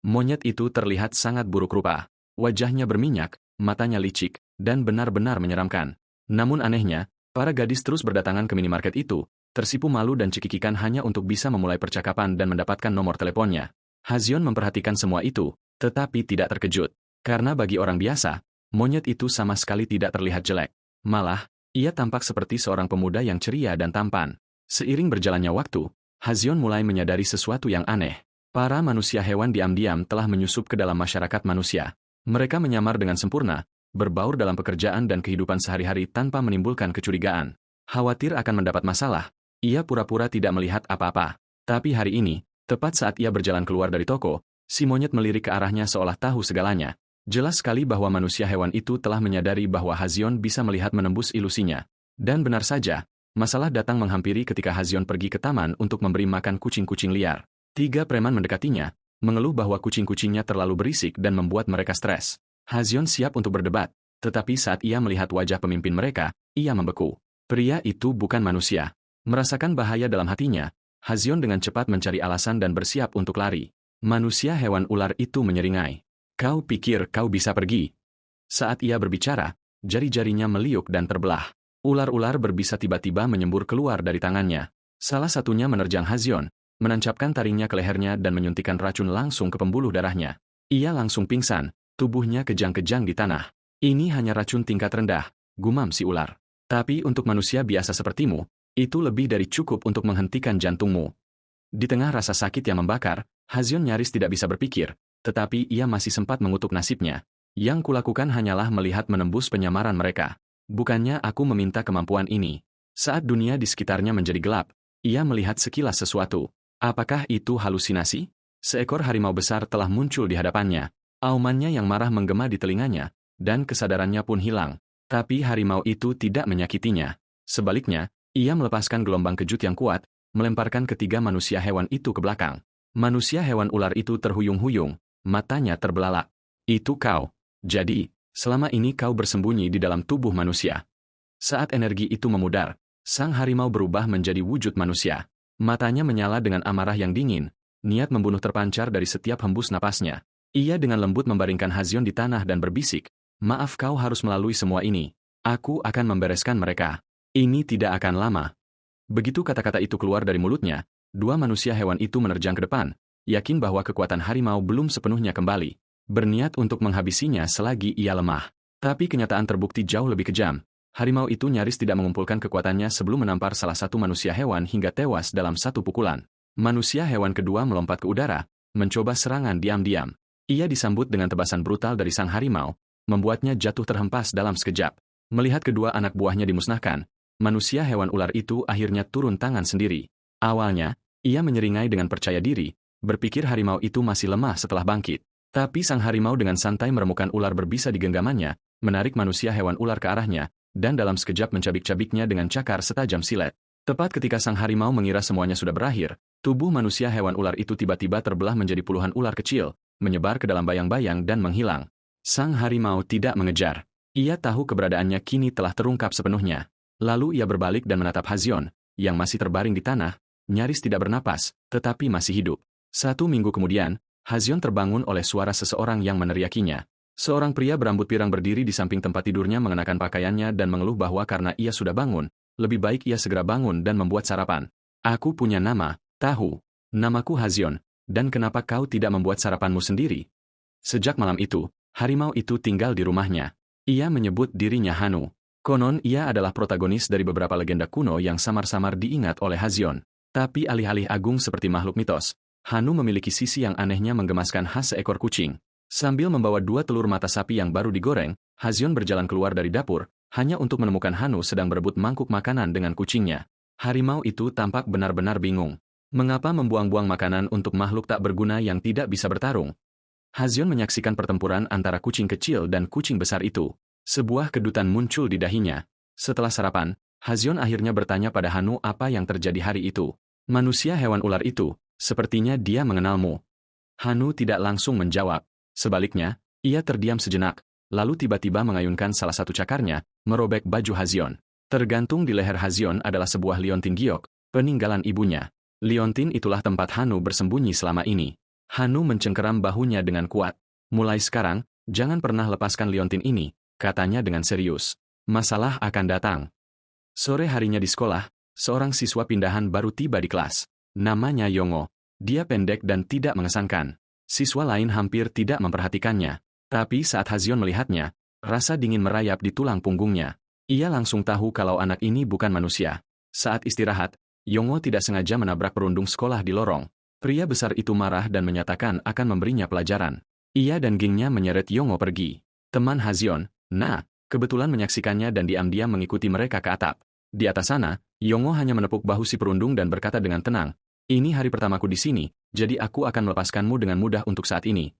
Monyet itu terlihat sangat buruk rupa. Wajahnya berminyak, matanya licik, dan benar-benar menyeramkan. Namun anehnya, para gadis terus berdatangan ke minimarket itu, tersipu malu dan cekikikan hanya untuk bisa memulai percakapan dan mendapatkan nomor teleponnya. Hazion memperhatikan semua itu, tetapi tidak terkejut. Karena bagi orang biasa, monyet itu sama sekali tidak terlihat jelek. Malah, ia tampak seperti seorang pemuda yang ceria dan tampan. Seiring berjalannya waktu, Hazion mulai menyadari sesuatu yang aneh. Para manusia hewan diam-diam telah menyusup ke dalam masyarakat manusia. Mereka menyamar dengan sempurna, berbaur dalam pekerjaan dan kehidupan sehari-hari tanpa menimbulkan kecurigaan. Khawatir akan mendapat masalah, ia pura-pura tidak melihat apa-apa. Tapi hari ini, tepat saat ia berjalan keluar dari toko, si monyet melirik ke arahnya seolah tahu segalanya. Jelas sekali bahwa manusia hewan itu telah menyadari bahwa Hazion bisa melihat menembus ilusinya. Dan benar saja, masalah datang menghampiri ketika Hazion pergi ke taman untuk memberi makan kucing-kucing liar. 3 preman mendekatinya, mengeluh bahwa kucing-kucingnya terlalu berisik dan membuat mereka stres. Hazion siap untuk berdebat, tetapi saat ia melihat wajah pemimpin mereka, ia membeku. Pria itu bukan manusia. Merasakan bahaya dalam hatinya, Hazion dengan cepat mencari alasan dan bersiap untuk lari. Manusia hewan ular itu menyeringai. Kau pikir kau bisa pergi? Saat ia berbicara, jari-jarinya meliuk dan terbelah. Ular-ular berbisa tiba-tiba menyembur keluar dari tangannya. Salah satunya menerjang Hazion, menancapkan taringnya ke lehernya dan menyuntikkan racun langsung ke pembuluh darahnya. Ia langsung pingsan, tubuhnya kejang-kejang di tanah. Ini hanya racun tingkat rendah, gumam si ular. Tapi untuk manusia biasa sepertimu, itu lebih dari cukup untuk menghentikan jantungmu. Di tengah rasa sakit yang membakar, Hazion nyaris tidak bisa berpikir, tetapi ia masih sempat mengutuk nasibnya. Yang kulakukan hanyalah melihat menembus penyamaran mereka. Bukannya aku meminta kemampuan ini. Saat dunia di sekitarnya menjadi gelap, ia melihat sekilas sesuatu. Apakah itu halusinasi? Seekor harimau besar telah muncul di hadapannya. Aumannya yang marah menggema di telinganya, dan kesadarannya pun hilang. Tapi harimau itu tidak menyakitinya. Sebaliknya, ia melepaskan gelombang kejut yang kuat, melemparkan ketiga manusia hewan itu ke belakang. Manusia hewan ular itu terhuyung-huyung, matanya terbelalak. Itu kau. Jadi, selama ini kau bersembunyi di dalam tubuh manusia. Saat energi itu memudar, sang harimau berubah menjadi wujud manusia. Matanya menyala dengan amarah yang dingin, niat membunuh terpancar dari setiap hembus napasnya. Ia dengan lembut membaringkan Hazion di tanah dan berbisik, "Maaf kau harus melalui semua ini. Aku akan membereskan mereka. Ini tidak akan lama." Begitu kata-kata itu keluar dari mulutnya, 2 manusia hewan itu menerjang ke depan, yakin bahwa kekuatan harimau belum sepenuhnya kembali. Berniat untuk menghabisinya selagi ia lemah. Tapi kenyataan terbukti jauh lebih kejam. Harimau itu nyaris tidak mengumpulkan kekuatannya sebelum menampar salah satu manusia hewan hingga tewas dalam satu pukulan. Manusia hewan kedua melompat ke udara, mencoba serangan diam-diam. Ia disambut dengan tebasan brutal dari sang harimau, membuatnya jatuh terhempas dalam sekejap. Melihat kedua anak buahnya dimusnahkan, manusia hewan ular itu akhirnya turun tangan sendiri. Awalnya, ia menyeringai dengan percaya diri, berpikir harimau itu masih lemah setelah bangkit. Tapi sang harimau dengan santai meremukan ular berbisa di genggamannya, menarik manusia hewan ular ke arahnya, dan dalam sekejap mencabik-cabiknya dengan cakar setajam silet. Tepat ketika sang harimau mengira semuanya sudah berakhir, tubuh manusia hewan ular itu tiba-tiba terbelah menjadi puluhan ular kecil, menyebar ke dalam bayang-bayang dan menghilang. Sang harimau tidak mengejar. Ia tahu keberadaannya kini telah terungkap sepenuhnya. Lalu ia berbalik dan menatap Hazion, yang masih terbaring di tanah, nyaris tidak bernapas, tetapi masih hidup. 1 minggu kemudian, Hazion terbangun oleh suara seseorang yang meneriakinya. Seorang pria berambut pirang berdiri di samping tempat tidurnya mengenakan pakaiannya dan mengeluh bahwa karena ia sudah bangun, lebih baik ia segera bangun dan membuat sarapan. "Aku punya nama, tahu. Namaku Hazion, dan kenapa kau tidak membuat sarapanmu sendiri?" Sejak malam itu, harimau itu tinggal di rumahnya. Ia menyebut dirinya Hanu. Konon ia adalah protagonis dari beberapa legenda kuno yang samar-samar diingat oleh Hazion. Tapi alih-alih agung seperti makhluk mitos, Hanu memiliki sisi yang anehnya menggemaskan khas seekor kucing. Sambil membawa 2 telur mata sapi yang baru digoreng, Hazion berjalan keluar dari dapur, hanya untuk menemukan Hanu sedang berebut mangkuk makanan dengan kucingnya. Harimau itu tampak benar-benar bingung. Mengapa membuang-buang makanan untuk makhluk tak berguna yang tidak bisa bertarung? Hazion menyaksikan pertempuran antara kucing kecil dan kucing besar itu. Sebuah kedutan muncul di dahinya. Setelah sarapan, Hazion akhirnya bertanya pada Hanu apa yang terjadi hari itu. "Manusia hewan ular itu, sepertinya dia mengenalmu." Hanu tidak langsung menjawab. Sebaliknya, ia terdiam sejenak, lalu tiba-tiba mengayunkan salah satu cakarnya, merobek baju Hazion. Tergantung di leher Hazion adalah sebuah liontin giok, peninggalan ibunya. Liontin itulah tempat Hanu bersembunyi selama ini. Hanu mencengkeram bahunya dengan kuat. Mulai sekarang, jangan pernah lepaskan liontin ini, katanya dengan serius. Masalah akan datang. Sore harinya di sekolah, seorang siswa pindahan baru tiba di kelas. Namanya Yongo. Dia pendek dan tidak mengesankan. Siswa lain hampir tidak memperhatikannya. Tapi saat Hazion melihatnya, rasa dingin merayap di tulang punggungnya. Ia langsung tahu kalau anak ini bukan manusia. Saat istirahat, Yongo tidak sengaja menabrak perundung sekolah di lorong. Pria besar itu marah dan menyatakan akan memberinya pelajaran. Ia dan gengnya menyeret Yongo pergi. Teman Hazion, kebetulan menyaksikannya dan diam-diam mengikuti mereka ke atap. Di atas sana, Yongo hanya menepuk bahu si perundung dan berkata dengan tenang, "Ini hari pertamaku di sini, jadi aku akan melepaskanmu dengan mudah untuk saat ini."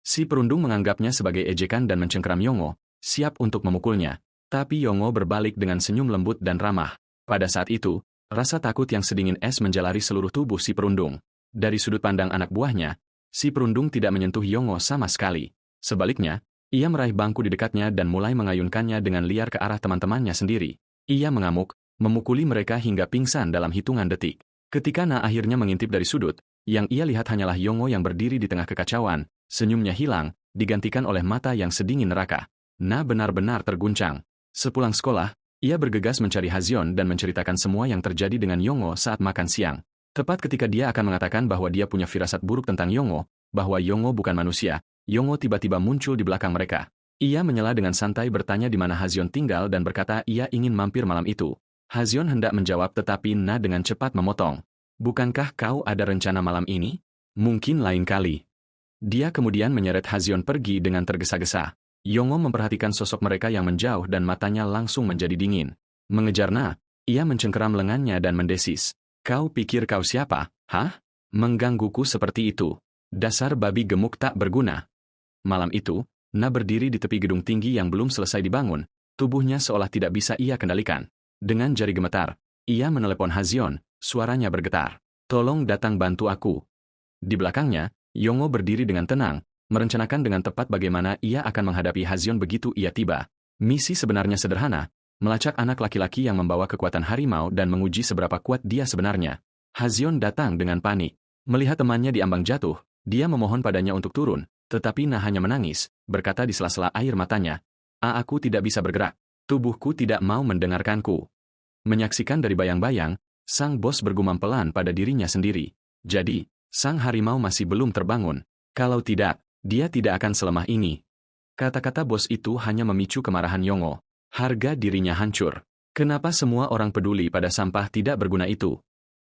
Si perundung menganggapnya sebagai ejekan dan mencengkeram Yongo, siap untuk memukulnya. Tapi Yongo berbalik dengan senyum lembut dan ramah. Pada saat itu, rasa takut yang sedingin es menjalari seluruh tubuh si perundung. Dari sudut pandang anak buahnya, si perundung tidak menyentuh Yongo sama sekali. Sebaliknya, ia meraih bangku di dekatnya dan mulai mengayunkannya dengan liar ke arah teman-temannya sendiri. Ia mengamuk, memukuli mereka hingga pingsan dalam hitungan detik. Ketika akhirnya mengintip dari sudut, yang ia lihat hanyalah Yongo yang berdiri di tengah kekacauan, senyumnya hilang, digantikan oleh mata yang sedingin neraka. Benar-benar terguncang. Sepulang sekolah, ia bergegas mencari Hazion dan menceritakan semua yang terjadi dengan Yongo saat makan siang. Tepat ketika dia akan mengatakan bahwa dia punya firasat buruk tentang Yongo, bahwa Yongo bukan manusia, Yongo tiba-tiba muncul di belakang mereka. Ia menyela dengan santai bertanya di mana Hazion tinggal dan berkata ia ingin mampir malam itu. Hazion hendak menjawab tetapi dengan cepat memotong. "Bukankah kau ada rencana malam ini? Mungkin lain kali." Dia kemudian menyeret Hazion pergi dengan tergesa-gesa. Yongo memperhatikan sosok mereka yang menjauh dan matanya langsung menjadi dingin. Mengejar ia mencengkeram lengannya dan mendesis. "Kau pikir kau siapa, hah? Menggangguku seperti itu. Dasar babi gemuk tak berguna." Malam itu, berdiri di tepi gedung tinggi yang belum selesai dibangun, tubuhnya seolah tidak bisa ia kendalikan. Dengan jari gemetar, ia menelepon Hazion, suaranya bergetar. "Tolong datang bantu aku." Di belakangnya, Yongo berdiri dengan tenang, merencanakan dengan tepat bagaimana ia akan menghadapi Hazion begitu ia tiba. Misi sebenarnya sederhana, melacak anak laki-laki yang membawa kekuatan harimau dan menguji seberapa kuat dia sebenarnya. Hazion datang dengan panik. Melihat temannya diambang jatuh, dia memohon padanya untuk turun, tetapi hanya menangis, berkata di sela-sela air matanya, Aku tidak bisa bergerak. Tubuhku tidak mau mendengarkanku." Menyaksikan dari bayang-bayang, sang bos bergumam pelan pada dirinya sendiri. Jadi, sang harimau masih belum terbangun. Kalau tidak, dia tidak akan selemah ini. Kata-kata bos itu hanya memicu kemarahan Yongo. Harga dirinya hancur. Kenapa semua orang peduli pada sampah tidak berguna itu?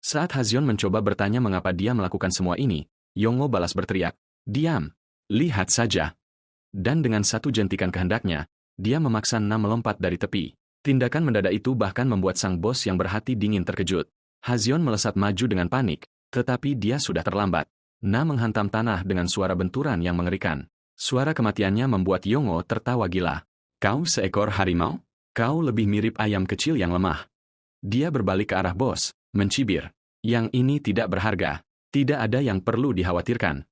Saat Hazion mencoba bertanya mengapa dia melakukan semua ini, Yongo balas berteriak, "Diam! Lihat saja!" Dan dengan satu jentikan kehendaknya, dia memaksa melompat dari tepi. Tindakan mendadak itu bahkan membuat sang bos yang berhati dingin terkejut. Hazion melesat maju dengan panik, tetapi dia sudah terlambat. Menghantam tanah dengan suara benturan yang mengerikan. Suara kematiannya membuat Yongo tertawa gila. "Kau seekor harimau? Kau lebih mirip ayam kecil yang lemah." Dia berbalik ke arah bos, mencibir. "Yang ini tidak berharga. Tidak ada yang perlu dikhawatirkan."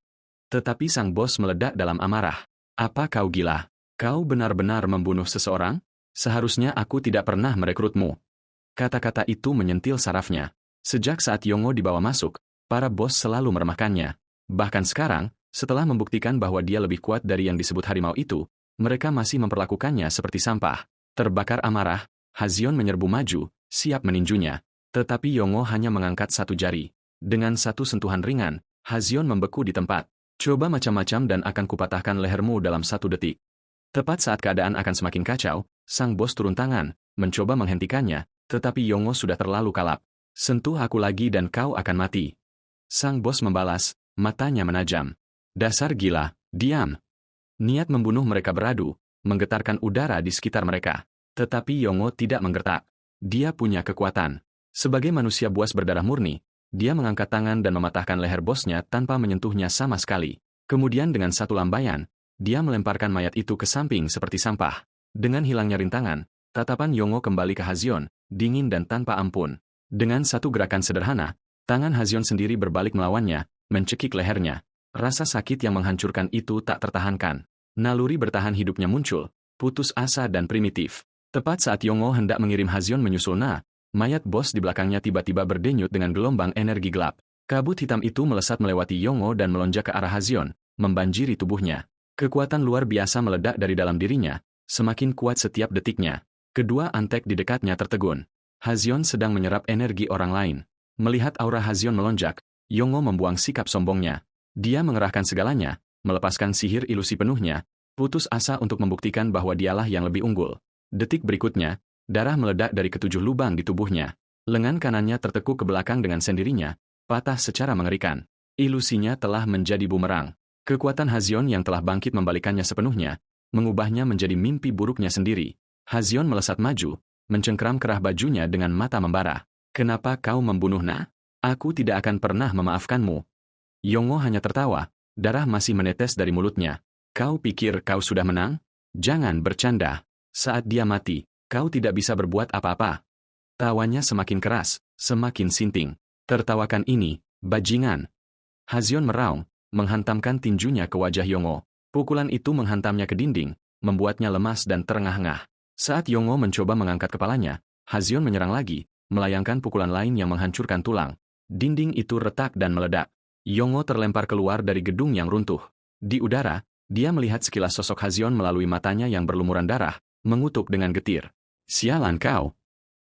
Tetapi sang bos meledak dalam amarah. "Apa kau gila? Kau benar-benar membunuh seseorang? Seharusnya aku tidak pernah merekrutmu." Kata-kata itu menyentil sarafnya. Sejak saat Yongo dibawa masuk, para bos selalu meremehkannya. Bahkan sekarang, setelah membuktikan bahwa dia lebih kuat dari yang disebut harimau itu, mereka masih memperlakukannya seperti sampah. Terbakar amarah, Hazion menyerbu maju, siap meninjunya. Tetapi Yongo hanya mengangkat satu jari. Dengan satu sentuhan ringan, Hazion membeku di tempat. "Coba macam-macam dan akan kupatahkan lehermu dalam 1 detik." Tepat saat keadaan akan semakin kacau, sang bos turun tangan, mencoba menghentikannya, tetapi Yongo sudah terlalu kalap. "Sentuh aku lagi dan kau akan mati." Sang bos membalas, matanya menajam. "Dasar gila, diam." Niat membunuh mereka beradu, menggetarkan udara di sekitar mereka. Tetapi Yongo tidak menggertak. Dia punya kekuatan. Sebagai manusia buas berdarah murni, dia mengangkat tangan dan mematahkan leher bosnya tanpa menyentuhnya sama sekali. Kemudian dengan satu lambaian, dia melemparkan mayat itu ke samping seperti sampah. Dengan hilangnya rintangan, tatapan Yongo kembali ke Hazion, dingin dan tanpa ampun. Dengan satu gerakan sederhana, tangan Hazion sendiri berbalik melawannya, mencekik lehernya. Rasa sakit yang menghancurkan itu tak tertahankan. Naluri bertahan hidupnya muncul, putus asa dan primitif. Tepat saat Yongo hendak mengirim Hazion menyusul mayat bos di belakangnya tiba-tiba berdenyut dengan gelombang energi gelap. Kabut hitam itu melesat melewati Yongo dan melonjak ke arah Hazion, membanjiri tubuhnya. Kekuatan luar biasa meledak dari dalam dirinya, semakin kuat setiap detiknya. Kedua antek di dekatnya tertegun. Hazion sedang menyerap energi orang lain. Melihat aura Hazion melonjak, Yongo membuang sikap sombongnya. Dia mengerahkan segalanya, melepaskan sihir ilusi penuhnya, putus asa untuk membuktikan bahwa dialah yang lebih unggul. Detik berikutnya, darah meledak dari ketujuh lubang di tubuhnya. Lengan kanannya tertekuk ke belakang dengan sendirinya, patah secara mengerikan. Ilusinya telah menjadi bumerang. Kekuatan Hazion yang telah bangkit membalikannya sepenuhnya, mengubahnya menjadi mimpi buruknya sendiri. Hazion melesat maju, mencengkeram kerah bajunya dengan mata membara. Kenapa kau membunuh Na? Aku tidak akan pernah memaafkanmu. Yongo hanya tertawa, darah masih menetes dari mulutnya. Kau pikir kau sudah menang? Jangan bercanda. Saat dia mati, kau tidak bisa berbuat apa-apa. Tawanya semakin keras, semakin sinting. Tertawakan ini, bajingan. Hazion meraung, menghantamkan tinjunya ke wajah Yongo. Pukulan itu menghantamnya ke dinding, membuatnya lemas dan terengah-engah. Saat Yongo mencoba mengangkat kepalanya, Hazion menyerang lagi, melayangkan pukulan lain yang menghancurkan tulang. Dinding itu retak dan meledak. Yongo terlempar keluar dari gedung yang runtuh. Di udara, dia melihat sekilas sosok Hazion melalui matanya yang berlumuran darah, mengutuk dengan getir. Sialan kau!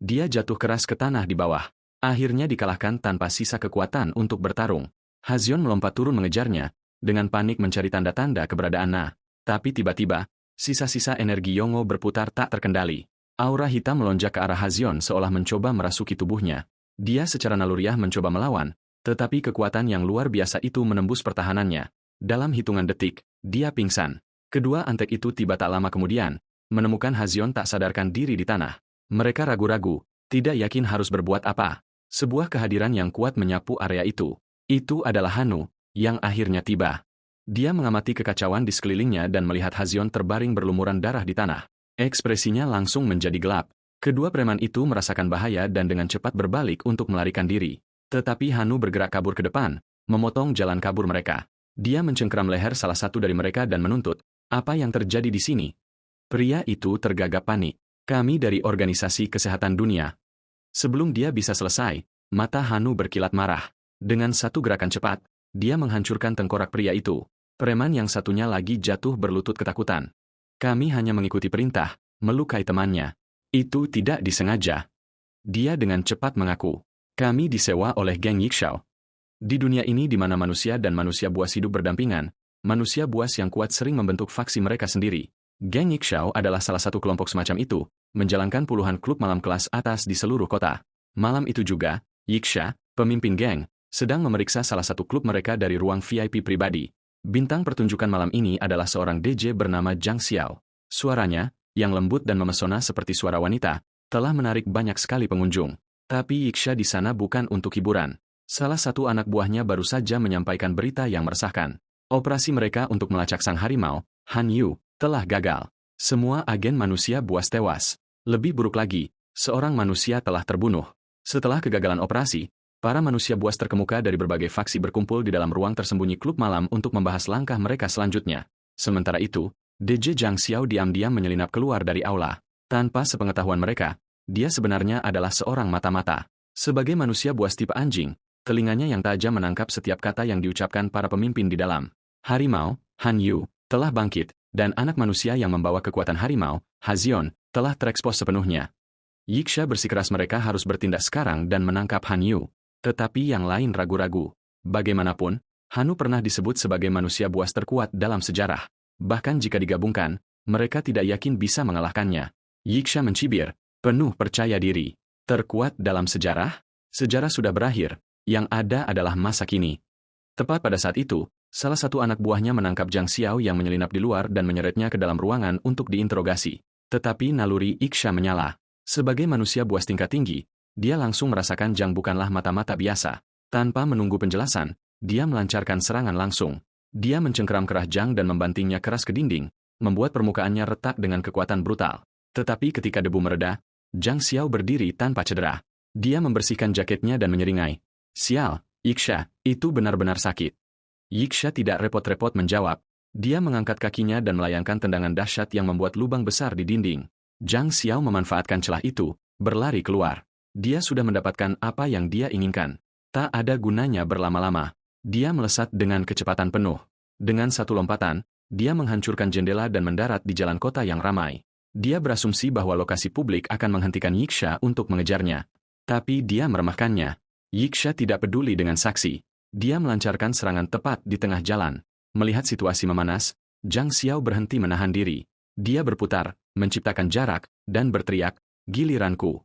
Dia jatuh keras ke tanah di bawah. Akhirnya dikalahkan tanpa sisa kekuatan untuk bertarung. Hazion melompat turun mengejarnya, dengan panik mencari tanda-tanda keberadaan Na. Tapi tiba-tiba, sisa-sisa energi Yongo berputar tak terkendali. Aura hitam melonjak ke arah Hazion seolah mencoba merasuki tubuhnya. Dia secara naluriah mencoba melawan, tetapi kekuatan yang luar biasa itu menembus pertahanannya. Dalam hitungan detik, dia pingsan. Kedua antek itu tiba tak lama kemudian, menemukan Hazion tak sadarkan diri di tanah. Mereka ragu-ragu, tidak yakin harus berbuat apa. Sebuah kehadiran yang kuat menyapu area itu. Itu adalah Hanu, yang akhirnya tiba. Dia mengamati kekacauan di sekelilingnya dan melihat Hazion terbaring berlumuran darah di tanah. Ekspresinya langsung menjadi gelap. Kedua preman itu merasakan bahaya dan dengan cepat berbalik untuk melarikan diri. Tetapi Hanu bergerak kabur ke depan, memotong jalan kabur mereka. Dia mencengkeram leher salah satu dari mereka dan menuntut, apa yang terjadi di sini? Pria itu tergagap panik. Kami dari Organisasi Kesehatan Dunia. Sebelum dia bisa selesai, mata Hanu berkilat marah. Dengan satu gerakan cepat, dia menghancurkan tengkorak pria itu. Preman yang satunya lagi jatuh berlutut ketakutan. Kami hanya mengikuti perintah, melukai temannya. Itu tidak disengaja. Dia dengan cepat mengaku. Kami disewa oleh geng Yixao. Di dunia ini di mana manusia dan manusia buas hidup berdampingan, manusia buas yang kuat sering membentuk faksi mereka sendiri. Geng Yixao adalah salah satu kelompok semacam itu, menjalankan puluhan klub malam kelas atas di seluruh kota. Malam itu juga, Yixia, pemimpin geng, sedang memeriksa salah satu klub mereka dari ruang VIP pribadi. Bintang pertunjukan malam ini adalah seorang DJ bernama Zhang Xiao. Suaranya, yang lembut dan memesona seperti suara wanita, telah menarik banyak sekali pengunjung. Tapi Yixia di sana bukan untuk hiburan. Salah satu anak buahnya baru saja menyampaikan berita yang meresahkan. Operasi mereka untuk melacak sang harimau, Han Yu, telah gagal. Semua agen manusia buas tewas. Lebih buruk lagi, seorang manusia telah terbunuh. Setelah kegagalan operasi, para manusia buas terkemuka dari berbagai faksi berkumpul di dalam ruang tersembunyi klub malam untuk membahas langkah mereka selanjutnya. Sementara itu, DJ Zhang Xiao diam-diam menyelinap keluar dari aula. Tanpa sepengetahuan mereka, dia sebenarnya adalah seorang mata-mata. Sebagai manusia buas tipe anjing, telinganya yang tajam menangkap setiap kata yang diucapkan para pemimpin di dalam. Harimau, Han Yu, telah bangkit, dan anak manusia yang membawa kekuatan harimau, Hazion, telah terekspos sepenuhnya. Yixia bersikeras mereka harus bertindak sekarang dan menangkap Han Yu. Tetapi yang lain ragu-ragu. Bagaimanapun, Hanu pernah disebut sebagai manusia buas terkuat dalam sejarah. Bahkan jika digabungkan, mereka tidak yakin bisa mengalahkannya. Yixia mencibir, penuh percaya diri. Terkuat dalam sejarah? Sejarah sudah berakhir, yang ada adalah masa kini. Tepat pada saat itu, salah satu anak buahnya menangkap Zhang Xiao yang menyelinap di luar dan menyeretnya ke dalam ruangan untuk diinterogasi. Tetapi naluri Yixia menyala. Sebagai manusia buas tingkat tinggi, dia langsung merasakan Zhang bukanlah mata-mata biasa. Tanpa menunggu penjelasan, dia melancarkan serangan langsung. Dia mencengkeram kerah Zhang dan membantingnya keras ke dinding, membuat permukaannya retak dengan kekuatan brutal. Tetapi ketika debu mereda, Zhang Xiao berdiri tanpa cedera. Dia membersihkan jaketnya dan menyeringai. Sial, Yixia, itu benar-benar sakit. Yixia tidak repot-repot menjawab. Dia mengangkat kakinya dan melayangkan tendangan dahsyat yang membuat lubang besar di dinding. Zhang Xiao memanfaatkan celah itu, berlari keluar. Dia sudah mendapatkan apa yang dia inginkan. Tak ada gunanya berlama-lama. Dia melesat dengan kecepatan penuh. Dengan satu lompatan, dia menghancurkan jendela dan mendarat di jalan kota yang ramai. Dia berasumsi bahwa lokasi publik akan menghentikan Yiksha untuk mengejarnya. Tapi dia meremehkannya. Yiksha tidak peduli dengan saksi. Dia melancarkan serangan tepat di tengah jalan. Melihat situasi memanas, Zhang Xiao berhenti menahan diri. Dia berputar, menciptakan jarak, dan berteriak, "Giliranku."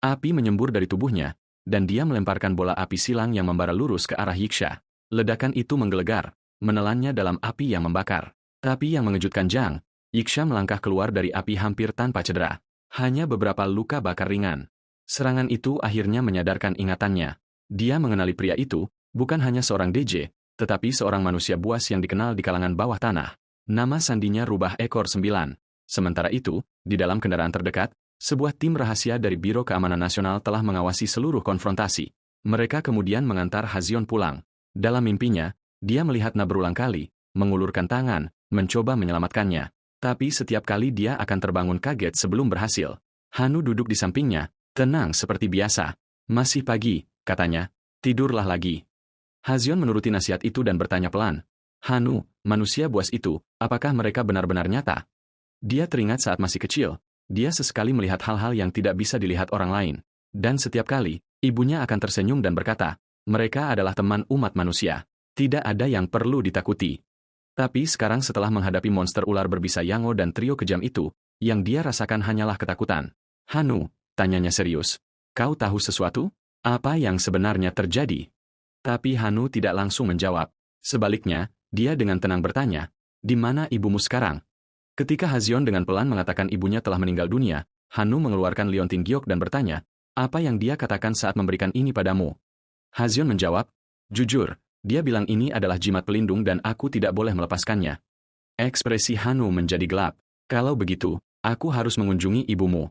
Api menyembur dari tubuhnya, dan dia melemparkan bola api silang yang membara lurus ke arah Yiksha. Ledakan itu menggelegar, menelannya dalam api yang membakar. Tapi yang mengejutkan Zhang, Yiksha melangkah keluar dari api hampir tanpa cedera. Hanya beberapa luka bakar ringan. Serangan itu akhirnya menyadarkan ingatannya. Dia mengenali pria itu, bukan hanya seorang DJ, tetapi seorang manusia buas yang dikenal di kalangan bawah tanah. Nama sandinya Rubah Ekor 9. Sementara itu, di dalam kendaraan terdekat, sebuah tim rahasia dari Biro Keamanan Nasional telah mengawasi seluruh konfrontasi. Mereka kemudian mengantar Hazion pulang. Dalam mimpinya, dia melihat Na berulang kali, mengulurkan tangan, mencoba menyelamatkannya. Tapi setiap kali dia akan terbangun kaget sebelum berhasil. Hanu duduk di sampingnya, tenang seperti biasa. "Masih pagi," katanya. "Tidurlah lagi." Hazion menuruti nasihat itu dan bertanya pelan, "Hanu, manusia buas itu, apakah mereka benar-benar nyata?" Dia teringat saat masih kecil, dia sesekali melihat hal-hal yang tidak bisa dilihat orang lain. Dan setiap kali, ibunya akan tersenyum dan berkata, "Mereka adalah teman umat manusia. Tidak ada yang perlu ditakuti." Tapi sekarang setelah menghadapi monster ular berbisa Yango dan trio kejam itu, yang dia rasakan hanyalah ketakutan. "Hanu," tanyanya serius, "kau tahu sesuatu? Apa yang sebenarnya terjadi?" Tapi Hanu tidak langsung menjawab. Sebaliknya, dia dengan tenang bertanya, "Di mana ibumu sekarang?" Ketika Hazion dengan pelan mengatakan ibunya telah meninggal dunia, Hanu mengeluarkan liontin giok dan bertanya, "Apa yang dia katakan saat memberikan ini padamu?" Hazion menjawab, "Jujur, dia bilang ini adalah jimat pelindung dan aku tidak boleh melepaskannya." Ekspresi Hanu menjadi gelap. "Kalau begitu, aku harus mengunjungi ibumu."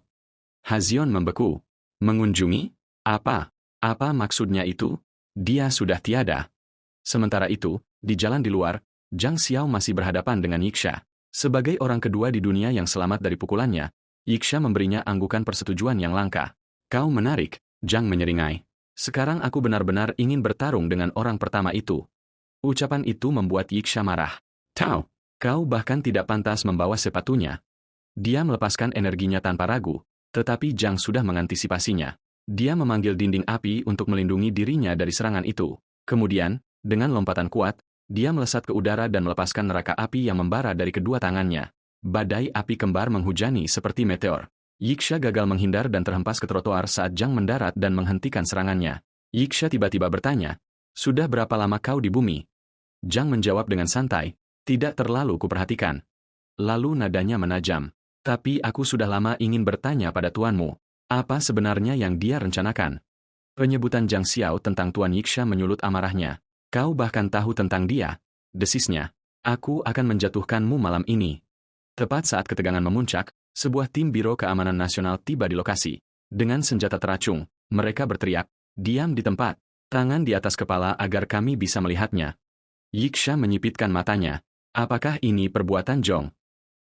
Hazion membeku. "Mengunjungi? Apa? Apa maksudnya itu? Dia sudah tiada." Sementara itu, di jalan di luar, Zhang Xiao masih berhadapan dengan Yiksha. Sebagai orang kedua di dunia yang selamat dari pukulannya, Yiksha memberinya anggukan persetujuan yang langka. "Kau menarik," Zhang menyeringai. "Sekarang aku benar-benar ingin bertarung dengan orang pertama itu." Ucapan itu membuat Yiksha marah. "Tau, kau bahkan tidak pantas membawa sepatunya." Dia melepaskan energinya tanpa ragu, tetapi Zhang sudah mengantisipasinya. Dia memanggil dinding api untuk melindungi dirinya dari serangan itu. Kemudian, dengan lompatan kuat, dia melesat ke udara dan melepaskan neraka api yang membara dari kedua tangannya. Badai api kembar menghujani seperti meteor. Yiksha gagal menghindar dan terhempas ke trotoar saat Zhang mendarat dan menghentikan serangannya. Yiksha tiba-tiba bertanya, "Sudah berapa lama kau di bumi?" Zhang menjawab dengan santai, "Tidak terlalu kuperhatikan." Lalu nadanya menajam. "Tapi aku sudah lama ingin bertanya pada tuanmu. Apa sebenarnya yang dia rencanakan?" Penyebutan Zhang Xiao tentang Tuan Yiksha menyulut amarahnya. "Kau bahkan tahu tentang dia," desisnya. "Aku akan menjatuhkanmu malam ini." Tepat saat ketegangan memuncak, sebuah tim Biro Keamanan Nasional tiba di lokasi. Dengan senjata teracung, mereka berteriak, "Diam di tempat, tangan di atas kepala agar kami bisa melihatnya." Yiksha menyipitkan matanya. Apakah ini perbuatan Zhong?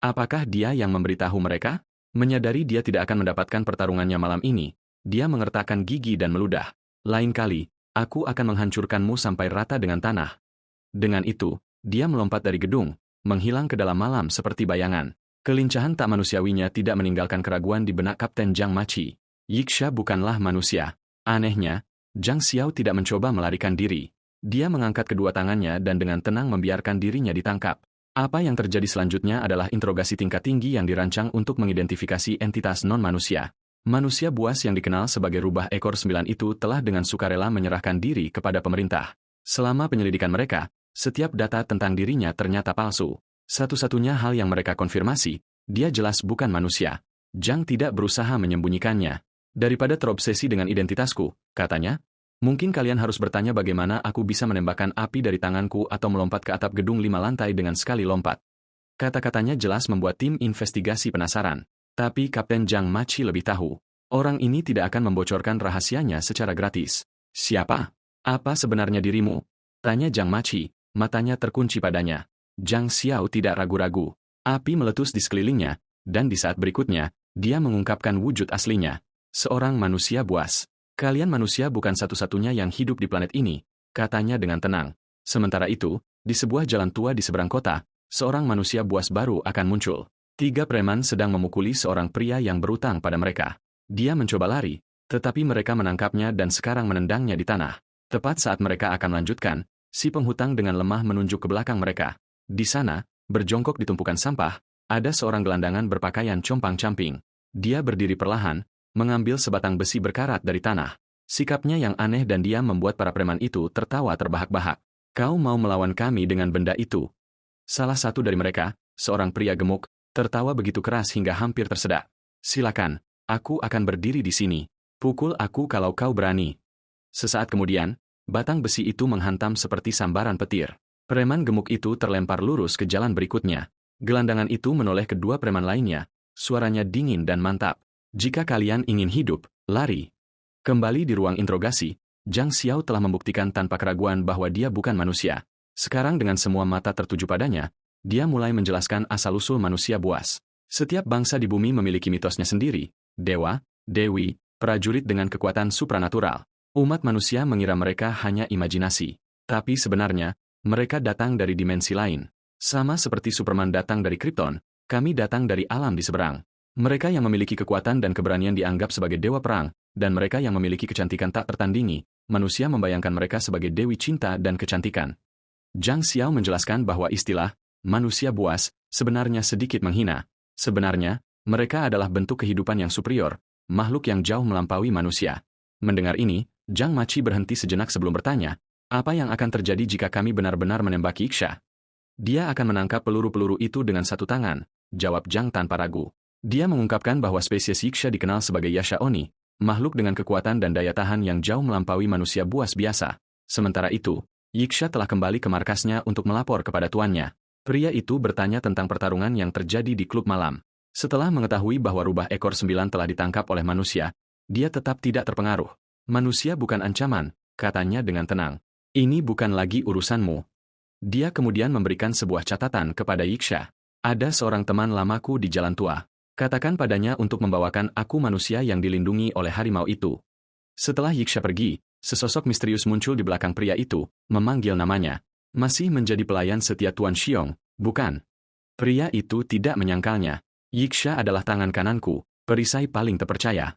Apakah dia yang memberitahu mereka? Menyadari dia tidak akan mendapatkan pertarungannya malam ini, dia mengertakkan gigi dan meludah. "Lain kali, aku akan menghancurkanmu sampai rata dengan tanah." Dengan itu, dia melompat dari gedung, menghilang ke dalam malam seperti bayangan. Kelincahan tak manusiawinya tidak meninggalkan keraguan di benak Kapten Zhang Machi. Yiksha bukanlah manusia. Anehnya, Zhang Xiao tidak mencoba melarikan diri. Dia mengangkat kedua tangannya dan dengan tenang membiarkan dirinya ditangkap. Apa yang terjadi selanjutnya adalah interogasi tingkat tinggi yang dirancang untuk mengidentifikasi entitas non-manusia. Manusia buas yang dikenal sebagai Rubah Ekor 9 itu telah dengan sukarela menyerahkan diri kepada pemerintah. Selama penyelidikan mereka, setiap data tentang dirinya ternyata palsu. Satu-satunya hal yang mereka konfirmasi, dia jelas bukan manusia. Zhang tidak berusaha menyembunyikannya. "Daripada terobsesi dengan identitasku," katanya, "mungkin kalian harus bertanya bagaimana aku bisa menembakkan api dari tanganku atau melompat ke atap gedung 5 lantai dengan sekali lompat." Kata-katanya jelas membuat tim investigasi penasaran. Tapi Kapten Zhang Machi lebih tahu. Orang ini tidak akan membocorkan rahasianya secara gratis. "Siapa? Apa sebenarnya dirimu?" tanya Zhang Machi, matanya terkunci padanya. Zhang Xiao tidak ragu-ragu. Api meletus di sekelilingnya, dan di saat berikutnya, dia mengungkapkan wujud aslinya. Seorang manusia buas. Kalian manusia bukan satu-satunya yang hidup di planet ini, katanya dengan tenang. Sementara itu, di sebuah jalan tua di seberang kota, seorang manusia buas baru akan muncul. 3 preman sedang memukuli seorang pria yang berutang pada mereka. Dia mencoba lari, tetapi mereka menangkapnya dan sekarang menendangnya di tanah. Tepat saat mereka akan melanjutkan, si penghutang dengan lemah menunjuk ke belakang mereka. Di sana, berjongkok di tumpukan sampah, ada seorang gelandangan berpakaian compang-camping. Dia berdiri perlahan, mengambil sebatang besi berkarat dari tanah. Sikapnya yang aneh dan diam membuat para preman itu tertawa terbahak-bahak. Kau mau melawan kami dengan benda itu? Salah satu dari mereka, seorang pria gemuk, tertawa begitu keras hingga hampir tersedak. Silakan, aku akan berdiri di sini. Pukul aku kalau kau berani. Sesaat kemudian, batang besi itu menghantam seperti sambaran petir. Preman gemuk itu terlempar lurus ke jalan berikutnya. Gelandangan itu menoleh kedua preman lainnya. Suaranya dingin dan mantap. Jika kalian ingin hidup, lari. Kembali di ruang interogasi, Zhang Xiao telah membuktikan tanpa keraguan bahwa dia bukan manusia. Sekarang dengan semua mata tertuju padanya, dia mulai menjelaskan asal-usul manusia buas. Setiap bangsa di bumi memiliki mitosnya sendiri, dewa, dewi, prajurit dengan kekuatan supranatural. Umat manusia mengira mereka hanya imajinasi. Tapi sebenarnya, mereka datang dari dimensi lain. Sama seperti Superman datang dari Krypton, kami datang dari alam di seberang. Mereka yang memiliki kekuatan dan keberanian dianggap sebagai dewa perang, dan mereka yang memiliki kecantikan tak tertandingi, manusia membayangkan mereka sebagai dewi cinta dan kecantikan. Zhang Xiao menjelaskan bahwa istilah manusia buas sebenarnya sedikit menghina. Sebenarnya, mereka adalah bentuk kehidupan yang superior, makhluk yang jauh melampaui manusia. Mendengar ini, Zhang Machi berhenti sejenak sebelum bertanya, apa yang akan terjadi jika kami benar-benar menembaki Iksha? Dia akan menangkap peluru-peluru itu dengan satu tangan, jawab Zhang tanpa ragu. Dia mengungkapkan bahwa spesies Iksha dikenal sebagai Yasha Oni, makhluk dengan kekuatan dan daya tahan yang jauh melampaui manusia buas biasa. Sementara itu, Yiksha telah kembali ke markasnya untuk melapor kepada tuannya. Pria itu bertanya tentang pertarungan yang terjadi di klub malam. Setelah mengetahui bahwa rubah ekor 9 telah ditangkap oleh manusia, dia tetap tidak terpengaruh. Manusia bukan ancaman, katanya dengan tenang. Ini bukan lagi urusanmu. Dia kemudian memberikan sebuah catatan kepada Yiksha. Ada seorang teman lamaku di jalan tua. Katakan padanya untuk membawakan aku manusia yang dilindungi oleh harimau itu. Setelah Yiksha pergi, sesosok misterius muncul di belakang pria itu, memanggil namanya. Masih menjadi pelayan setia Tuan Xiong, bukan? Pria itu tidak menyangkalnya. Yiksha adalah tangan kananku, perisai paling terpercaya.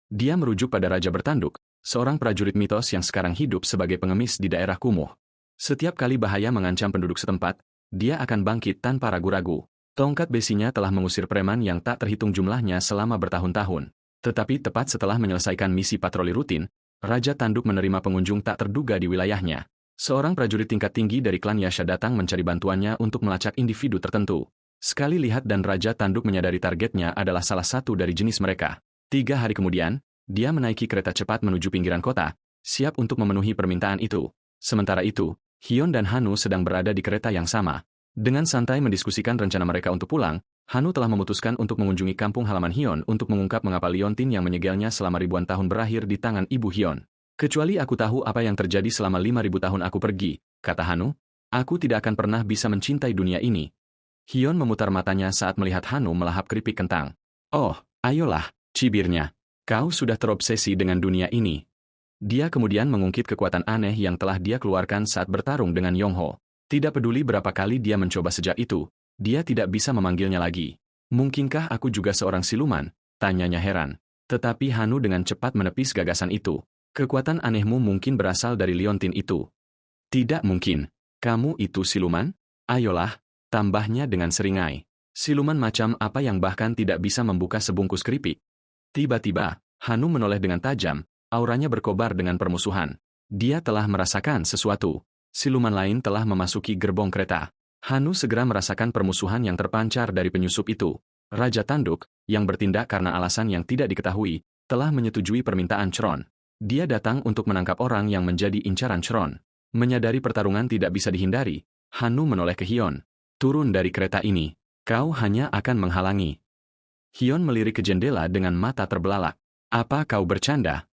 Dia merujuk pada Raja Bertanduk, seorang prajurit mitos yang sekarang hidup sebagai pengemis di daerah kumuh. Setiap kali bahaya mengancam penduduk setempat, dia akan bangkit tanpa ragu-ragu. Tongkat besinya telah mengusir preman yang tak terhitung jumlahnya selama bertahun-tahun. Tetapi tepat setelah menyelesaikan misi patroli rutin, Raja Tanduk menerima pengunjung tak terduga di wilayahnya. Seorang prajurit tingkat tinggi dari klan Yasha datang mencari bantuannya untuk melacak individu tertentu. Sekali lihat dan Raja Tanduk menyadari targetnya adalah salah satu dari jenis mereka. 3 hari kemudian, dia menaiki kereta cepat menuju pinggiran kota, siap untuk memenuhi permintaan itu. Sementara itu, Hyun dan Hanu sedang berada di kereta yang sama. Dengan santai mendiskusikan rencana mereka untuk pulang, Hanu telah memutuskan untuk mengunjungi kampung halaman Hyun untuk mengungkap mengapa Liontin yang menyegelnya selama ribuan tahun berakhir di tangan ibu Hyun. Kecuali aku tahu apa yang terjadi selama 5.000 tahun aku pergi, kata Hanu, aku tidak akan pernah bisa mencintai dunia ini. Hyun memutar matanya saat melihat Hanu melahap keripik kentang. Oh, ayolah, cibirnya. Kau sudah terobsesi dengan dunia ini. Dia kemudian mengungkit kekuatan aneh yang telah dia keluarkan saat bertarung dengan Yongho. Tidak peduli berapa kali dia mencoba sejak itu, dia tidak bisa memanggilnya lagi. Mungkinkah aku juga seorang siluman? Tanyanya heran. Tetapi Hanu dengan cepat menepis gagasan itu. Kekuatan anehmu mungkin berasal dari Liontin itu. Tidak mungkin. Kamu itu siluman? Ayolah, tambahnya dengan seringai. Siluman macam apa yang bahkan tidak bisa membuka sebungkus keripik? Tiba-tiba, Hanu menoleh dengan tajam, auranya berkobar dengan permusuhan. Dia telah merasakan sesuatu. Siluman lain telah memasuki gerbong kereta. Hanu segera merasakan permusuhan yang terpancar dari penyusup itu. Raja Tanduk, yang bertindak karena alasan yang tidak diketahui, telah menyetujui permintaan Chron. Dia datang untuk menangkap orang yang menjadi incaran Chron. Menyadari pertarungan tidak bisa dihindari, Hanu menoleh ke Hyun. Turun dari kereta ini. Kau hanya akan menghalangi. Hyun melirik ke jendela dengan mata terbelalak. Apa kau bercanda?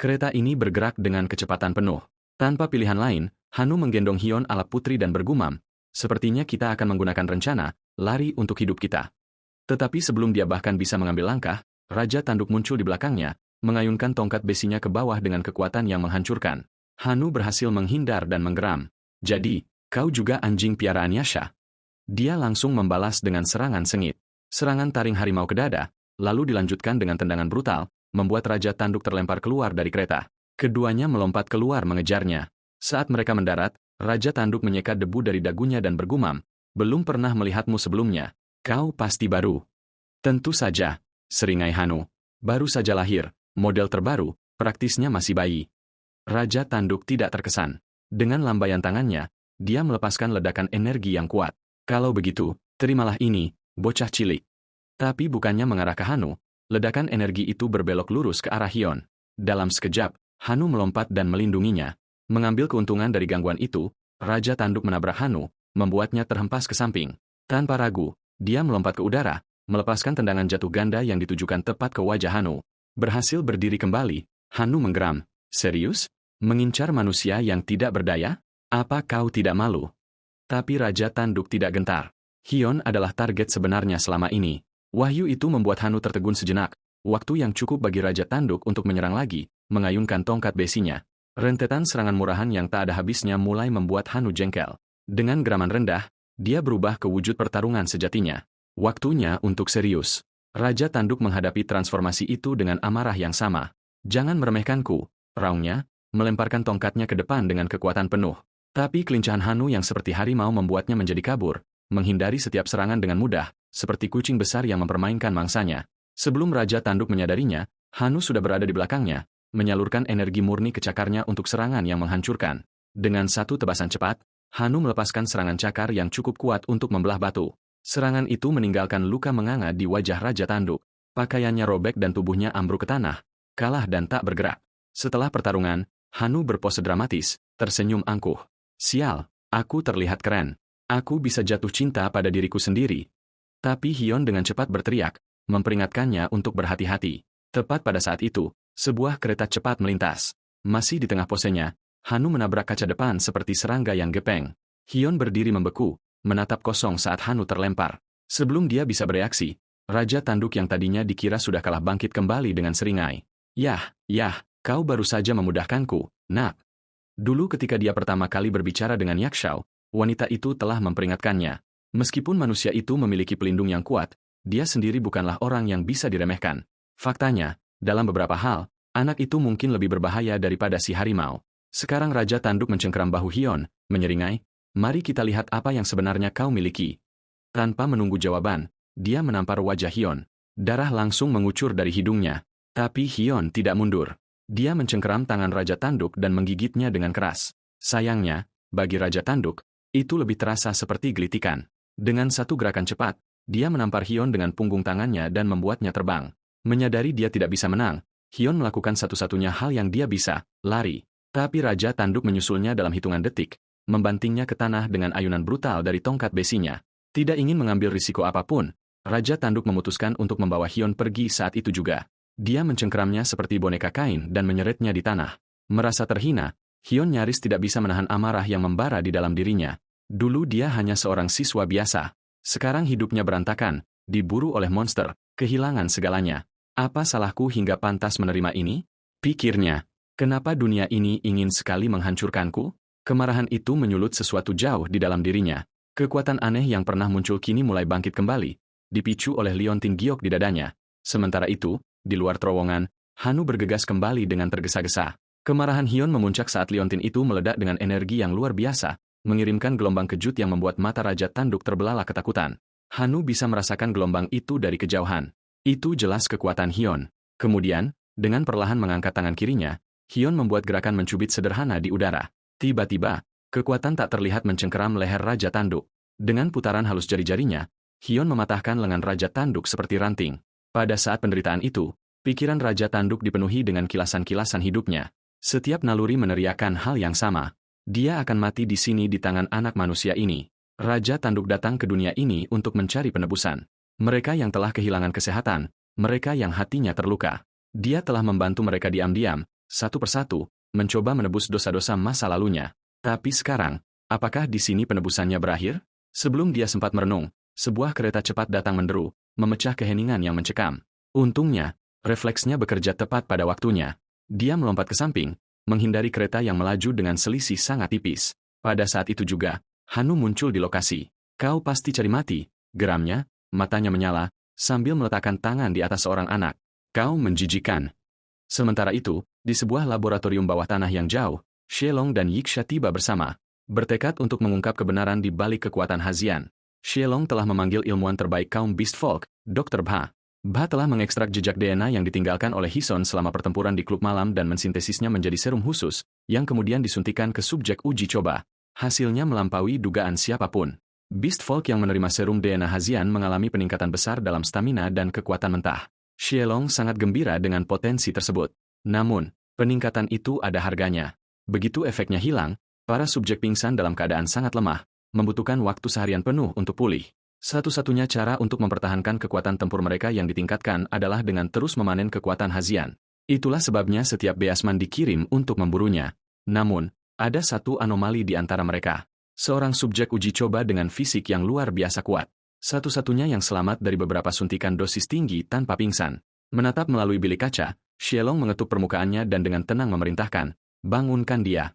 Kereta ini bergerak dengan kecepatan penuh. Tanpa pilihan lain, Hanu menggendong Hyun ala putri dan bergumam, sepertinya kita akan menggunakan rencana, lari untuk hidup kita. Tetapi sebelum dia bahkan bisa mengambil langkah, Raja Tanduk muncul di belakangnya, mengayunkan tongkat besinya ke bawah dengan kekuatan yang menghancurkan. Hanu berhasil menghindar dan menggeram. Jadi, kau juga anjing piaraan Yasha? Dia langsung membalas dengan serangan sengit. Serangan taring harimau ke dada, lalu dilanjutkan dengan tendangan brutal, membuat Raja Tanduk terlempar keluar dari kereta. Keduanya melompat keluar mengejarnya. Saat mereka mendarat, Raja Tanduk menyeka debu dari dagunya dan bergumam, "Belum pernah melihatmu sebelumnya. Kau pasti baru." "Tentu saja," seringai Hanu. "Baru saja lahir, model terbaru, praktisnya masih bayi." Raja Tanduk tidak terkesan. Dengan lambaian tangannya, dia melepaskan ledakan energi yang kuat. "Kalau begitu, terimalah ini, bocah cilik." Tapi bukannya mengarah ke Hanu, ledakan energi itu berbelok lurus ke arah Hyun. Dalam sekejap, Hanu melompat dan melindunginya. Mengambil keuntungan dari gangguan itu, Raja Tanduk menabrak Hanu, membuatnya terhempas ke samping. Tanpa ragu, dia melompat ke udara, melepaskan tendangan jatuh ganda yang ditujukan tepat ke wajah Hanu. Berhasil berdiri kembali, Hanu menggeram. "Serius? Mengincar manusia yang tidak berdaya? Apa kau tidak malu?" Tapi Raja Tanduk tidak gentar. Hyun adalah target sebenarnya selama ini. Wahyu itu membuat Hanu tertegun sejenak, waktu yang cukup bagi Raja Tanduk untuk menyerang lagi, mengayunkan tongkat besinya. Rentetan serangan murahan yang tak ada habisnya mulai membuat Hanu jengkel. Dengan geraman rendah, dia berubah ke wujud pertarungan sejatinya. Waktunya untuk serius. Raja Tanduk menghadapi transformasi itu dengan amarah yang sama. "Jangan meremehkanku," raungnya, melemparkan tongkatnya ke depan dengan kekuatan penuh. Tapi kelincahan Hanu yang seperti harimau membuatnya menjadi kabur, menghindari setiap serangan dengan mudah, seperti kucing besar yang mempermainkan mangsanya. Sebelum Raja Tanduk menyadarinya, Hanu sudah berada di belakangnya, menyalurkan energi murni ke cakarnya untuk serangan yang menghancurkan. Dengan satu tebasan cepat, Hanu melepaskan serangan cakar yang cukup kuat untuk membelah batu. Serangan itu meninggalkan luka menganga di wajah Raja Tanduk. Pakaiannya robek dan tubuhnya ambruk ke tanah, kalah dan tak bergerak. Setelah pertarungan, Hanu berpose dramatis, tersenyum angkuh. "Sial, aku terlihat keren. Aku bisa jatuh cinta pada diriku sendiri." Tapi Hyun dengan cepat berteriak, memperingatkannya untuk berhati-hati. Tepat pada saat itu, sebuah kereta cepat melintas. Masih di tengah posenya, Hanu menabrak kaca depan seperti serangga yang gepeng. Hyun berdiri membeku, menatap kosong saat Hanu terlempar. Sebelum dia bisa bereaksi, Raja Tanduk yang tadinya dikira sudah kalah bangkit kembali dengan seringai. Yah, kau baru saja memudahkanku, nak." Dulu ketika dia pertama kali berbicara dengan Yakshao, wanita itu telah memperingatkannya. Meskipun manusia itu memiliki pelindung yang kuat, dia sendiri bukanlah orang yang bisa diremehkan. Faktanya, dalam beberapa hal, anak itu mungkin lebih berbahaya daripada si harimau. Sekarang Raja Tanduk mencengkeram bahu Hyun, menyeringai, "Mari kita lihat apa yang sebenarnya kau miliki." Tanpa menunggu jawaban, dia menampar wajah Hyun. Darah langsung mengucur dari hidungnya. Tapi Hyun tidak mundur. Dia mencengkeram tangan Raja Tanduk dan menggigitnya dengan keras. Sayangnya, bagi Raja Tanduk, itu lebih terasa seperti gelitikan. Dengan satu gerakan cepat, dia menampar Hyun dengan punggung tangannya dan membuatnya terbang. Menyadari dia tidak bisa menang, Hyun melakukan satu-satunya hal yang dia bisa, lari. Tapi Raja Tanduk menyusulnya dalam hitungan detik, membantingnya ke tanah dengan ayunan brutal dari tongkat besinya. Tidak ingin mengambil risiko apapun, Raja Tanduk memutuskan untuk membawa Hyun pergi saat itu juga. Dia mencengkeramnya seperti boneka kain dan menyeretnya di tanah. Merasa terhina, Hyun nyaris tidak bisa menahan amarah yang membara di dalam dirinya. Dulu dia hanya seorang siswa biasa. Sekarang hidupnya berantakan, diburu oleh monster, kehilangan segalanya. Apa salahku hingga pantas menerima ini? Pikirnya. Kenapa dunia ini ingin sekali menghancurkanku? Kemarahan itu menyulut sesuatu jauh di dalam dirinya. Kekuatan aneh yang pernah muncul kini mulai bangkit kembali, dipicu oleh liontin giok di dadanya. Sementara itu, di luar terowongan, Hanu bergegas kembali dengan tergesa-gesa. Kemarahan Hyun memuncak saat liontin itu meledak dengan energi yang luar biasa, mengirimkan gelombang kejut yang membuat mata Raja Tanduk terbelalak ketakutan. Hanu bisa merasakan gelombang itu dari kejauhan. Itu jelas kekuatan Hyun. Kemudian, dengan perlahan mengangkat tangan kirinya, Hyun membuat gerakan mencubit sederhana di udara. Tiba-tiba, kekuatan tak terlihat mencengkeram leher Raja Tanduk. Dengan putaran halus jari-jarinya, Hyun mematahkan lengan Raja Tanduk seperti ranting. Pada saat penderitaan itu, pikiran Raja Tanduk dipenuhi dengan kilasan-kilasan hidupnya. Setiap naluri meneriakan hal yang sama. Dia akan mati di sini di tangan anak manusia ini. Raja Tanduk datang ke dunia ini untuk mencari penebusan. Mereka yang telah kehilangan kesehatan, mereka yang hatinya terluka. Dia telah membantu mereka diam-diam, satu persatu, mencoba menebus dosa-dosa masa lalunya. Tapi sekarang, apakah di sini penebusannya berakhir? Sebelum dia sempat merenung, sebuah kereta cepat datang menderu, memecah keheningan yang mencekam. Untungnya, Refleksnya bekerja tepat pada waktunya. Dia melompat ke samping, menghindari kereta yang melaju dengan selisih sangat tipis. Pada saat itu juga, Hanu muncul di lokasi. Kau pasti cari mati, geramnya, matanya menyala, sambil meletakkan tangan di atas seorang anak. Kau menjijikan. Sementara itu, di sebuah laboratorium bawah tanah yang jauh, Shelong dan Yiksha tiba bersama, bertekad untuk mengungkap kebenaran di balik kekuatan Hazian. Shelong telah memanggil ilmuwan terbaik kaum Beast Folk, Dr. Bha. Bha telah mengekstrak jejak DNA yang ditinggalkan oleh Hison selama pertempuran di klub malam dan mensintesisnya menjadi serum khusus, yang kemudian disuntikan ke subjek uji coba. Hasilnya melampaui dugaan siapapun. Beast Folk yang menerima serum DNA Hazian mengalami peningkatan besar dalam stamina dan kekuatan mentah. Shelong sangat gembira dengan potensi tersebut. Namun, peningkatan itu ada harganya. Begitu efeknya hilang, para subjek pingsan dalam keadaan sangat lemah, membutuhkan waktu seharian penuh untuk pulih. Satu-satunya cara untuk mempertahankan kekuatan tempur mereka yang ditingkatkan adalah dengan terus memanen kekuatan Hazian. Itulah sebabnya setiap beasman dikirim untuk memburunya. Namun, ada satu anomali di antara mereka. Seorang subjek uji coba dengan fisik yang luar biasa kuat. Satu-satunya yang selamat dari beberapa suntikan dosis tinggi tanpa pingsan. Menatap melalui bilik kaca, Shelong mengetuk permukaannya dan dengan tenang memerintahkan, bangunkan dia.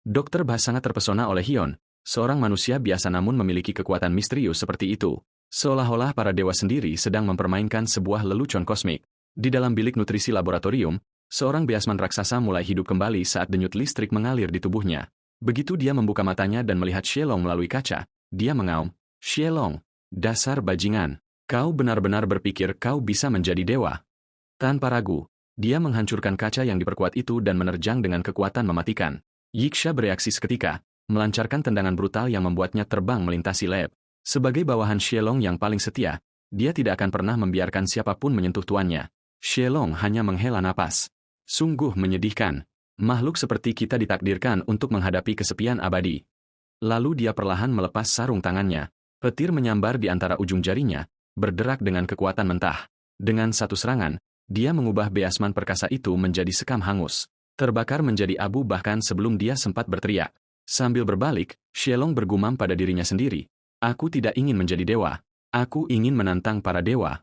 Dr. Bha sangat terpesona oleh Hion, seorang manusia biasa namun memiliki kekuatan misterius seperti itu. Seolah-olah para dewa sendiri sedang mempermainkan sebuah lelucon kosmik. Di dalam bilik nutrisi laboratorium, seorang beasman raksasa mulai hidup kembali saat denyut listrik mengalir di tubuhnya. Begitu dia membuka matanya dan melihat Shelong melalui kaca, dia mengaum, Shelong, dasar bajingan, kau benar-benar berpikir kau bisa menjadi dewa. Tanpa ragu, dia menghancurkan kaca yang diperkuat itu dan menerjang dengan kekuatan mematikan. Yiksha bereaksi seketika, melancarkan tendangan brutal yang membuatnya terbang melintasi lab. Sebagai bawahan Shelong yang paling setia, dia tidak akan pernah membiarkan siapapun menyentuh tuannya. Shelong hanya menghela napas. Sungguh menyedihkan. Makhluk seperti kita ditakdirkan untuk menghadapi kesepian abadi. Lalu dia perlahan melepas sarung tangannya. Petir menyambar di antara ujung jarinya, berderak dengan kekuatan mentah. Dengan satu serangan, dia mengubah beasman perkasa itu menjadi sekam hangus. Terbakar menjadi abu bahkan sebelum dia sempat berteriak. Sambil berbalik, Shelong bergumam pada dirinya sendiri. Aku tidak ingin menjadi dewa. Aku ingin menantang para dewa.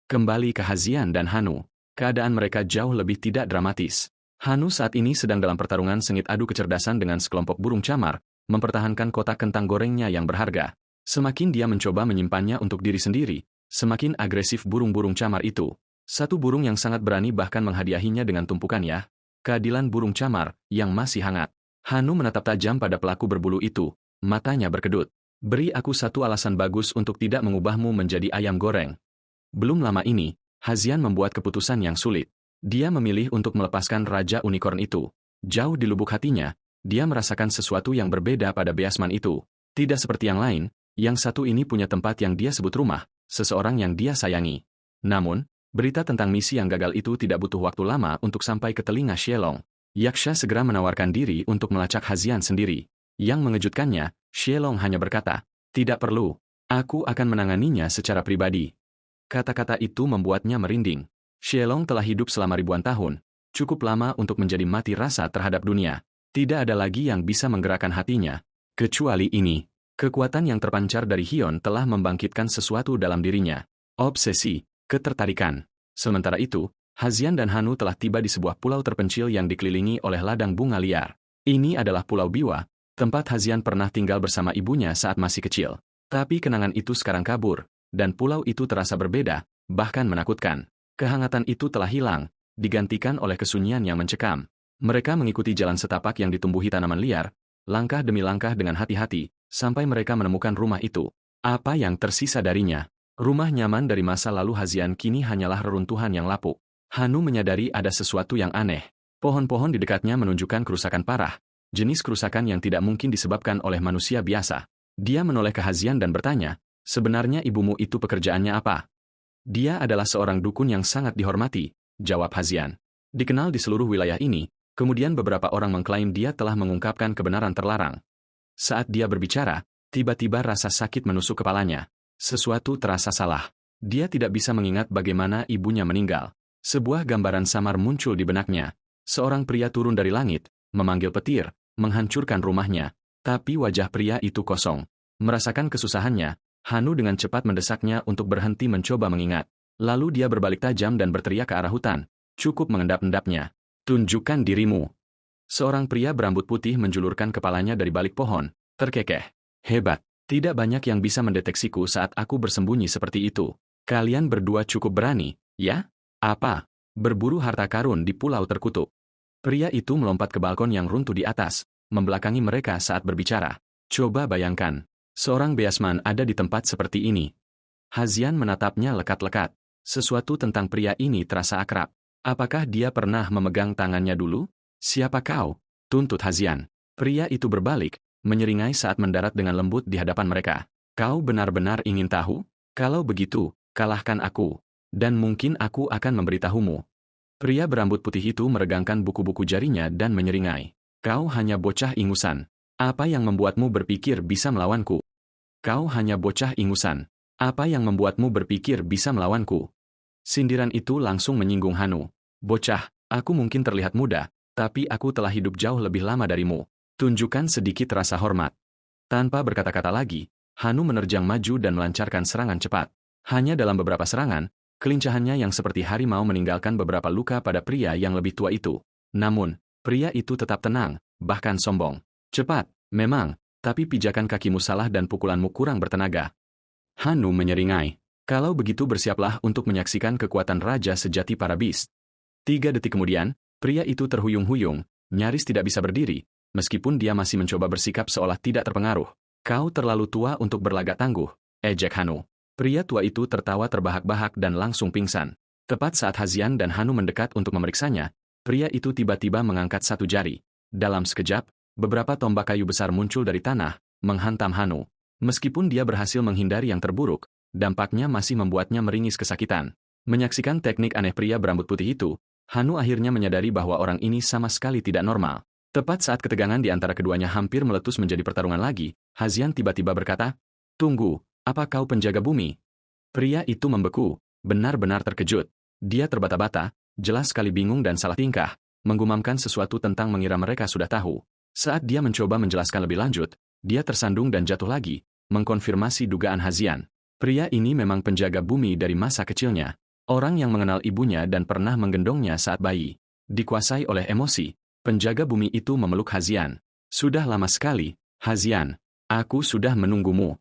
Kembali ke Hazian dan Hanu. Keadaan mereka jauh lebih tidak dramatis. Hanu saat ini sedang dalam pertarungan sengit adu kecerdasan dengan sekelompok burung camar, mempertahankan kotak kentang gorengnya yang berharga. Semakin dia mencoba menyimpannya untuk diri sendiri, semakin agresif burung-burung camar itu. Satu burung yang sangat berani bahkan menghadiahinya dengan tumpukan ya. Keadilan burung camar, yang masih hangat. Hanu menatap tajam pada pelaku berbulu itu, matanya berkedut. Beri aku satu alasan bagus untuk tidak mengubahmu menjadi ayam goreng. Belum lama ini, Hazian membuat keputusan yang sulit. Dia memilih untuk melepaskan Raja Unicorn itu. Jauh di lubuk hatinya, dia merasakan sesuatu yang berbeda pada beasman itu. Tidak seperti yang lain, yang satu ini punya tempat yang dia sebut rumah, seseorang yang dia sayangi. Namun, berita tentang misi yang gagal itu tidak butuh waktu lama untuk sampai ke telinga Shelong. Yaksha segera menawarkan diri untuk melacak Hazian sendiri. Yang mengejutkannya, Shelong hanya berkata, tidak perlu, aku akan menanganinya secara pribadi. Kata-kata itu membuatnya merinding. Shelong telah hidup selama ribuan tahun, cukup lama untuk menjadi mati rasa terhadap dunia. Tidak ada lagi yang bisa menggerakkan hatinya. Kecuali ini, kekuatan yang terpancar dari Hion telah membangkitkan sesuatu dalam dirinya. Obsesi, ketertarikan. Sementara itu, Hazian dan Hanu telah tiba di sebuah pulau terpencil yang dikelilingi oleh ladang bunga liar. Ini adalah Pulau Biwa, tempat Hazian pernah tinggal bersama ibunya saat masih kecil. Tapi kenangan itu sekarang kabur, dan pulau itu terasa berbeda, bahkan menakutkan. Kehangatan itu telah hilang, digantikan oleh kesunyian yang mencekam. Mereka mengikuti jalan setapak yang ditumbuhi tanaman liar, langkah demi langkah dengan hati-hati, sampai mereka menemukan rumah itu. Apa yang tersisa darinya? Rumah nyaman dari masa lalu Hazian kini hanyalah reruntuhan yang lapuk. Hanu menyadari ada sesuatu yang aneh. Pohon-pohon di dekatnya menunjukkan kerusakan parah, jenis kerusakan yang tidak mungkin disebabkan oleh manusia biasa. Dia menoleh ke Hazian dan bertanya, sebenarnya ibumu itu pekerjaannya apa? Dia adalah seorang dukun yang sangat dihormati, jawab Hazian. Dikenal di seluruh wilayah ini, kemudian beberapa orang mengklaim dia telah mengungkapkan kebenaran terlarang. Saat dia berbicara, tiba-tiba rasa sakit menusuk kepalanya. Sesuatu terasa salah. Dia tidak bisa mengingat bagaimana ibunya meninggal. Sebuah gambaran samar muncul di benaknya. Seorang pria turun dari langit, memanggil petir, menghancurkan rumahnya. Tapi wajah pria itu kosong. Merasakan kesusahannya, Hanu dengan cepat mendesaknya untuk berhenti mencoba mengingat. Lalu dia berbalik tajam dan berteriak ke arah hutan. Cukup mengendap-endapnya. Tunjukkan dirimu. Seorang pria berambut putih menjulurkan kepalanya dari balik pohon, terkekeh. Hebat. Tidak banyak yang bisa mendeteksiku saat aku bersembunyi seperti itu. Kalian berdua cukup berani, ya? Apa? Berburu harta karun di pulau terkutuk. Pria itu melompat ke balkon yang runtuh di atas, membelakangi mereka saat berbicara. Coba bayangkan, seorang beasman ada di tempat seperti ini. Hazian menatapnya lekat-lekat. Sesuatu tentang pria ini terasa akrab. Apakah dia pernah memegang tangannya dulu? Siapa kau? Tuntut Hazian. Pria itu berbalik, menyeringai saat mendarat dengan lembut di hadapan mereka. Kau benar-benar ingin tahu? Kalau begitu, kalahkan aku. Dan mungkin aku akan memberitahumu. Pria berambut putih itu meregangkan buku-buku jarinya dan menyeringai. Kau hanya bocah ingusan. Apa yang membuatmu berpikir bisa melawanku? Kau hanya bocah ingusan. Apa yang membuatmu berpikir bisa melawanku? Sindiran itu langsung menyinggung Hanu. Bocah, aku mungkin terlihat muda, tapi aku telah hidup jauh lebih lama darimu. Tunjukkan sedikit rasa hormat. Tanpa berkata-kata lagi, Hanu menerjang maju dan melancarkan serangan cepat. Hanya dalam beberapa serangan, kelincahannya yang seperti harimau meninggalkan beberapa luka pada pria yang lebih tua itu. Namun, pria itu tetap tenang, bahkan sombong. Cepat, memang, tapi pijakan kakimu salah dan pukulanmu kurang bertenaga. Hanu menyeringai. Kalau begitu bersiaplah untuk menyaksikan kekuatan raja sejati para beast. 3 detik kemudian, pria itu terhuyung-huyung, nyaris tidak bisa berdiri, meskipun dia masih mencoba bersikap seolah tidak terpengaruh. Kau terlalu tua untuk berlagak tangguh, ejek Hanu. Pria tua itu tertawa terbahak-bahak dan langsung pingsan. Tepat saat Hazian dan Hanu mendekat untuk memeriksanya, pria itu tiba-tiba mengangkat satu jari. Dalam sekejap, beberapa tombak kayu besar muncul dari tanah, menghantam Hanu. Meskipun dia berhasil menghindari yang terburuk, dampaknya masih membuatnya meringis kesakitan. Menyaksikan teknik aneh pria berambut putih itu, Hanu akhirnya menyadari bahwa orang ini sama sekali tidak normal. Tepat saat ketegangan di antara keduanya hampir meletus menjadi pertarungan lagi, Hazian tiba-tiba berkata, "Tunggu, apa kau penjaga bumi?" Pria itu membeku, benar-benar terkejut. Dia terbata-bata, jelas sekali bingung dan salah tingkah, menggumamkan sesuatu tentang mengira mereka sudah tahu. Saat dia mencoba menjelaskan lebih lanjut, dia tersandung dan jatuh lagi, mengkonfirmasi dugaan Hazian. Pria ini memang penjaga bumi dari masa kecilnya. Orang yang mengenal ibunya dan pernah menggendongnya saat bayi. Dikuasai oleh emosi, penjaga bumi itu memeluk Hazian. Sudah lama sekali, Hazian. Aku sudah menunggumu.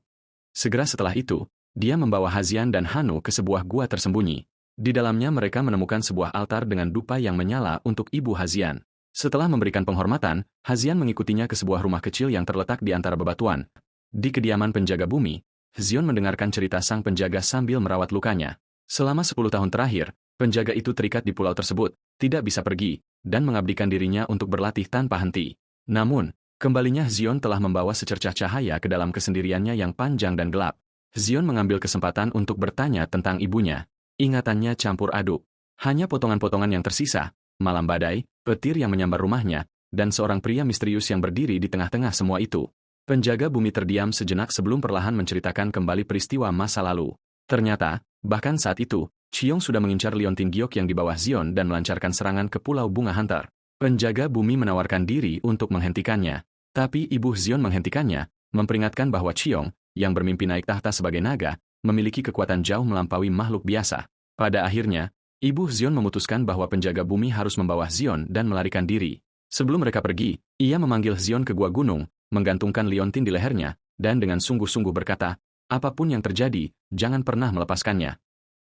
Segera setelah itu, dia membawa Hazian dan Hanu ke sebuah gua tersembunyi. Di dalamnya mereka menemukan sebuah altar dengan dupa yang menyala untuk ibu Hazian. Setelah memberikan penghormatan, Hazian mengikutinya ke sebuah rumah kecil yang terletak di antara bebatuan. Di kediaman penjaga bumi, Zion mendengarkan cerita sang penjaga sambil merawat lukanya. Selama 10 tahun terakhir, penjaga itu terikat di pulau tersebut, tidak bisa pergi, dan mengabdikan dirinya untuk berlatih tanpa henti. Namun, kembalinya Zion telah membawa secercah cahaya ke dalam kesendiriannya yang panjang dan gelap. Zion mengambil kesempatan untuk bertanya tentang ibunya. Ingatannya campur aduk. Hanya potongan-potongan yang tersisa, malam badai, petir yang menyambar rumahnya, dan seorang pria misterius yang berdiri di tengah-tengah semua itu. Penjaga bumi terdiam sejenak sebelum perlahan menceritakan kembali peristiwa masa lalu. Ternyata, bahkan saat itu, Chiong sudah mengincar Liontin Giok yang di bawah Zion dan melancarkan serangan ke Pulau Bunga Hunter. Penjaga bumi menawarkan diri untuk menghentikannya. Tapi ibu Zion menghentikannya, memperingatkan bahwa Chiong, yang bermimpi naik tahta sebagai naga, memiliki kekuatan jauh melampaui makhluk biasa. Pada akhirnya, ibu Zion memutuskan bahwa penjaga bumi harus membawa Zion dan melarikan diri. Sebelum mereka pergi, ia memanggil Zion ke gua gunung, menggantungkan liontin di lehernya, dan dengan sungguh-sungguh berkata, apapun yang terjadi, jangan pernah melepaskannya.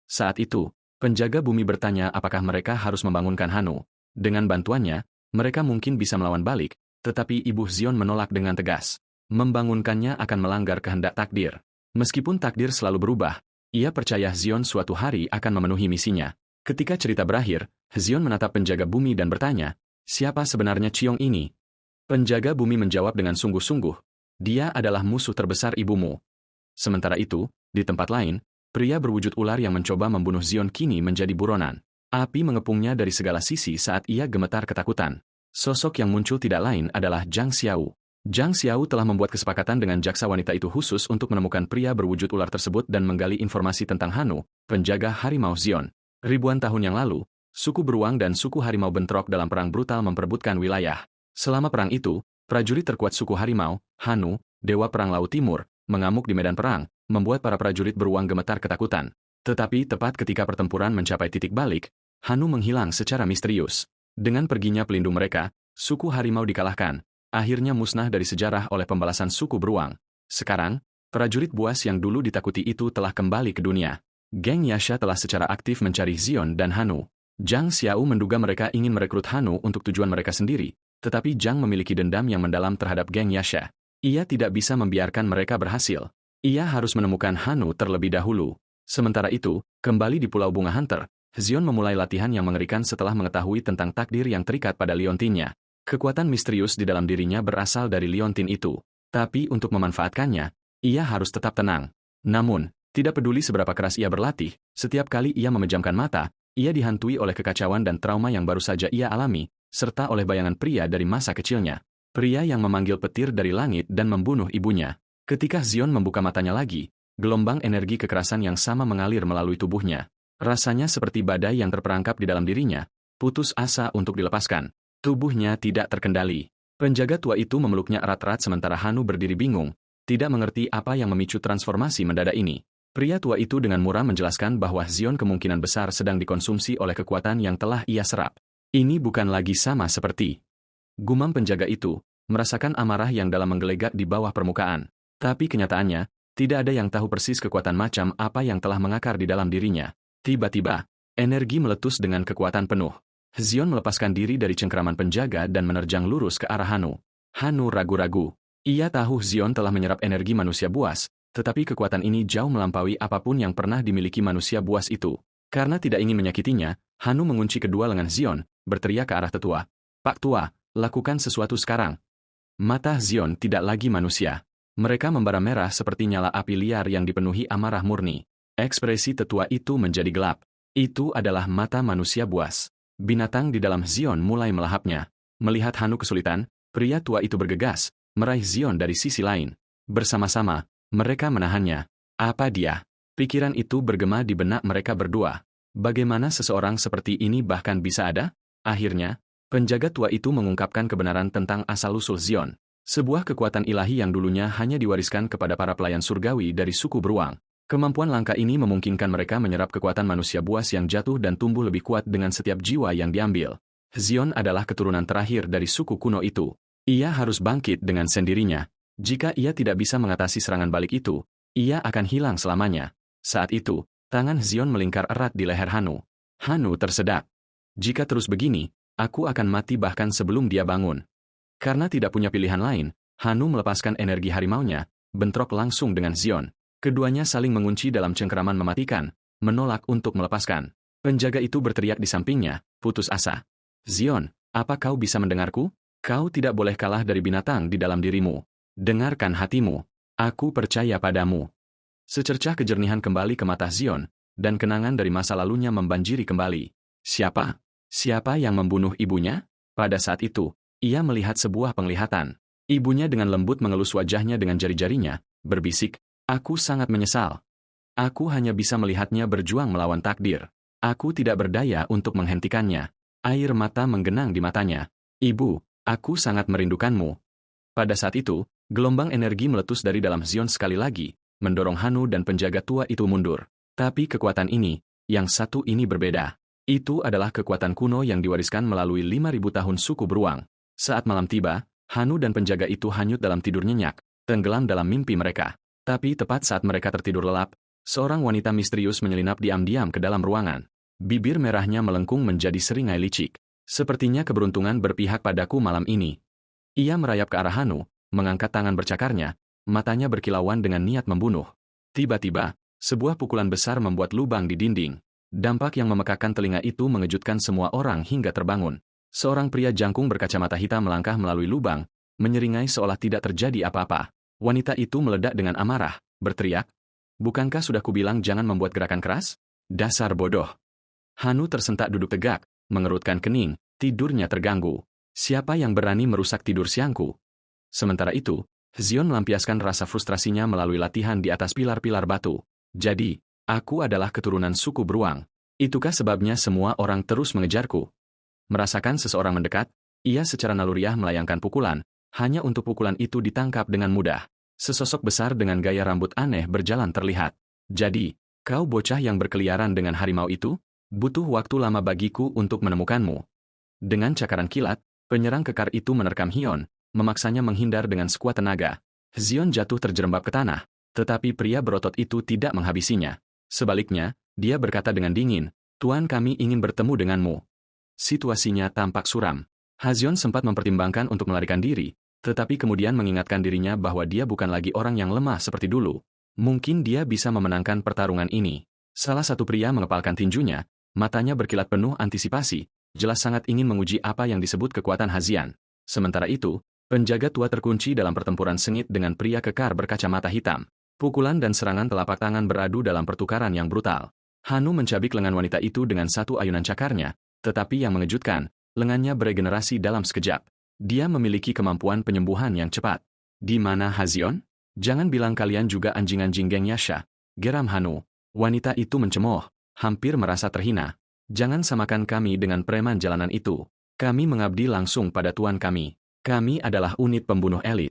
Saat itu, penjaga bumi bertanya apakah mereka harus membangunkan Hanu. Dengan bantuannya, mereka mungkin bisa melawan balik, tetapi ibu Zion menolak dengan tegas. Membangunkannya akan melanggar kehendak takdir. Meskipun takdir selalu berubah, ia percaya Zion suatu hari akan memenuhi misinya. Ketika cerita berakhir, Zion menatap penjaga bumi dan bertanya, siapa sebenarnya Chiong ini? Penjaga bumi menjawab dengan sungguh-sungguh, dia adalah musuh terbesar ibumu. Sementara itu, di tempat lain, pria berwujud ular yang mencoba membunuh Zion kini menjadi buronan. Api mengepungnya dari segala sisi saat ia gemetar ketakutan. Sosok yang muncul tidak lain adalah Zhang Xiao. Zhang Xiao telah membuat kesepakatan dengan jaksa wanita itu khusus untuk menemukan pria berwujud ular tersebut dan menggali informasi tentang Hanu, penjaga harimau Zion. Ribuan tahun yang lalu, suku beruang dan suku harimau bentrok dalam perang brutal memperebutkan wilayah. Selama perang itu, prajurit terkuat suku harimau, Hanu, dewa perang Laut Timur, mengamuk di medan perang, membuat para prajurit beruang gemetar ketakutan. Tetapi tepat ketika pertempuran mencapai titik balik, Hanu menghilang secara misterius. Dengan perginya pelindung mereka, suku harimau dikalahkan, akhirnya musnah dari sejarah oleh pembalasan suku beruang. Sekarang, prajurit buas yang dulu ditakuti itu telah kembali ke dunia. Geng Yasha telah secara aktif mencari Zion dan Hanu. Zhang Xiao menduga mereka ingin merekrut Hanu untuk tujuan mereka sendiri, tetapi Zhang memiliki dendam yang mendalam terhadap geng Yasha. Ia tidak bisa membiarkan mereka berhasil. Ia harus menemukan Hanu terlebih dahulu. Sementara itu, kembali di Pulau Bunga Hunter, Zion memulai latihan yang mengerikan setelah mengetahui tentang takdir yang terikat pada liontinnya. Kekuatan misterius di dalam dirinya berasal dari liontin itu. Tapi untuk memanfaatkannya, ia harus tetap tenang. Namun, tidak peduli seberapa keras ia berlatih, setiap kali ia memejamkan mata, ia dihantui oleh kekacauan dan trauma yang baru saja ia alami, serta oleh bayangan pria dari masa kecilnya. Pria yang memanggil petir dari langit dan membunuh ibunya. Ketika Zion membuka matanya lagi, gelombang energi kekerasan yang sama mengalir melalui tubuhnya. Rasanya seperti badai yang terperangkap di dalam dirinya, putus asa untuk dilepaskan. Tubuhnya tidak terkendali. Penjaga tua itu memeluknya erat-erat sementara Hanu berdiri bingung, tidak mengerti apa yang memicu transformasi mendadak ini. Pria tua itu dengan muram menjelaskan bahwa Zion kemungkinan besar sedang dikonsumsi oleh kekuatan yang telah ia serap. Ini bukan lagi sama seperti. Gumam penjaga itu, merasakan amarah yang dalam menggelegar di bawah permukaan. Tapi kenyataannya, tidak ada yang tahu persis kekuatan macam apa yang telah mengakar di dalam dirinya. Tiba-tiba, energi meletus dengan kekuatan penuh. Zion melepaskan diri dari cengkraman penjaga dan menerjang lurus ke arah Hanu. Hanu ragu-ragu. Ia tahu Zion telah menyerap energi manusia buas, tetapi kekuatan ini jauh melampaui apapun yang pernah dimiliki manusia buas itu. Karena tidak ingin menyakitinya, Hanu mengunci kedua lengan Zion, berteriak ke arah tetua. Pak tua, lakukan sesuatu sekarang. Mata Zion tidak lagi manusia. Mereka membara merah seperti nyala api liar yang dipenuhi amarah murni. Ekspresi tetua itu menjadi gelap. Itu adalah mata manusia buas. Binatang di dalam Zion mulai melahapnya. Melihat Hanu kesulitan, pria tua itu bergegas, meraih Zion dari sisi lain. Bersama-sama, mereka menahannya. Apa dia? Pikiran itu bergema di benak mereka berdua. Bagaimana seseorang seperti ini bahkan bisa ada? Akhirnya, penjaga tua itu mengungkapkan kebenaran tentang asal-usul Zion. Sebuah kekuatan ilahi yang dulunya hanya diwariskan kepada para pelayan surgawi dari suku beruang. Kemampuan langka ini memungkinkan mereka menyerap kekuatan manusia buas yang jatuh dan tumbuh lebih kuat dengan setiap jiwa yang diambil. Zion adalah keturunan terakhir dari suku kuno itu. Ia harus bangkit dengan sendirinya. Jika ia tidak bisa mengatasi serangan balik itu, ia akan hilang selamanya. Saat itu, tangan Zion melingkar erat di leher Hanu. Hanu tersedak. Jika terus begini, aku akan mati bahkan sebelum dia bangun. Karena tidak punya pilihan lain, Hanu melepaskan energi harimaunya, bentrok langsung dengan Zion. Keduanya saling mengunci dalam cengkraman mematikan, menolak untuk melepaskan. Penjaga itu berteriak di sampingnya, putus asa. Zion, apa kau bisa mendengarku? Kau tidak boleh kalah dari binatang di dalam dirimu. Dengarkan hatimu. Aku percaya padamu. Secercah kejernihan kembali ke mata Zion, dan kenangan dari masa lalunya membanjiri kembali. Siapa? Siapa yang membunuh ibunya? Pada saat itu, ia melihat sebuah penglihatan. Ibunya dengan lembut mengelus wajahnya dengan jari-jarinya, berbisik, aku sangat menyesal. Aku hanya bisa melihatnya berjuang melawan takdir. Aku tidak berdaya untuk menghentikannya. Air mata menggenang di matanya. Ibu, aku sangat merindukanmu. Pada saat itu, gelombang energi meletus dari dalam Zion sekali lagi, mendorong Hanu dan penjaga tua itu mundur. Tapi kekuatan ini, yang satu ini berbeda. Itu adalah kekuatan kuno yang diwariskan melalui 5.000 tahun suku beruang. Saat malam tiba, Hanu dan penjaga itu hanyut dalam tidur nyenyak, tenggelam dalam mimpi mereka. Tapi tepat saat mereka tertidur lelap, seorang wanita misterius menyelinap diam-diam ke dalam ruangan. Bibir merahnya melengkung menjadi seringai licik. Sepertinya keberuntungan berpihak padaku malam ini. Ia merayap ke arah Hanu, mengangkat tangan bercakarnya, matanya berkilauan dengan niat membunuh. Tiba-tiba, sebuah pukulan besar membuat lubang di dinding. Dampak yang memekakan telinga itu mengejutkan semua orang hingga terbangun. Seorang pria jangkung berkacamata hitam melangkah melalui lubang, menyeringai seolah tidak terjadi apa-apa. Wanita itu meledak dengan amarah, berteriak, "Bukankah sudah kubilang jangan membuat gerakan keras? Dasar bodoh." Hanu tersentak duduk tegak, mengerutkan kening, tidurnya terganggu. Siapa yang berani merusak tidur siangku? Sementara itu, Zion melampiaskan rasa frustrasinya melalui latihan di atas pilar-pilar batu. Jadi, aku adalah keturunan suku beruang. Itukah sebabnya semua orang terus mengejarku? Merasakan seseorang mendekat, ia secara naluriah melayangkan pukulan, hanya untuk pukulan itu ditangkap dengan mudah. Sesosok besar dengan gaya rambut aneh berjalan terlihat. Jadi, Kau bocah yang berkeliaran dengan harimau itu? Butuh waktu lama bagiku untuk menemukanmu. Dengan cakaran kilat, penyerang kekar itu menerkam Hyun, memaksanya menghindar dengan sekuat tenaga. Zion jatuh terjerembab ke tanah, tetapi pria berotot itu tidak menghabisinya. Sebaliknya, dia berkata dengan dingin, "Tuan, kami ingin bertemu denganmu." Situasinya tampak suram. Hazion sempat mempertimbangkan untuk melarikan diri, tetapi kemudian mengingatkan dirinya bahwa dia bukan lagi orang yang lemah seperti dulu. Mungkin dia bisa memenangkan pertarungan ini. Salah satu pria mengepalkan tinjunya, matanya berkilat penuh antisipasi, jelas sangat ingin menguji apa yang disebut kekuatan Hazian. Sementara itu, penjaga tua terkunci dalam pertempuran sengit dengan pria kekar berkacamata hitam. Pukulan dan serangan telapak tangan beradu dalam pertukaran yang brutal. Hanu mencabik lengan wanita itu dengan satu ayunan cakarnya, tetapi yang mengejutkan, lengannya beregenerasi dalam sekejap. Dia memiliki kemampuan penyembuhan yang cepat. Di mana Hazion? Jangan bilang kalian juga anjing-anjing geng Yasha, geram Hanu. Wanita itu mencemooh, hampir merasa terhina. Jangan samakan kami dengan preman jalanan itu. Kami mengabdi langsung pada tuan kami. Kami adalah unit pembunuh elit.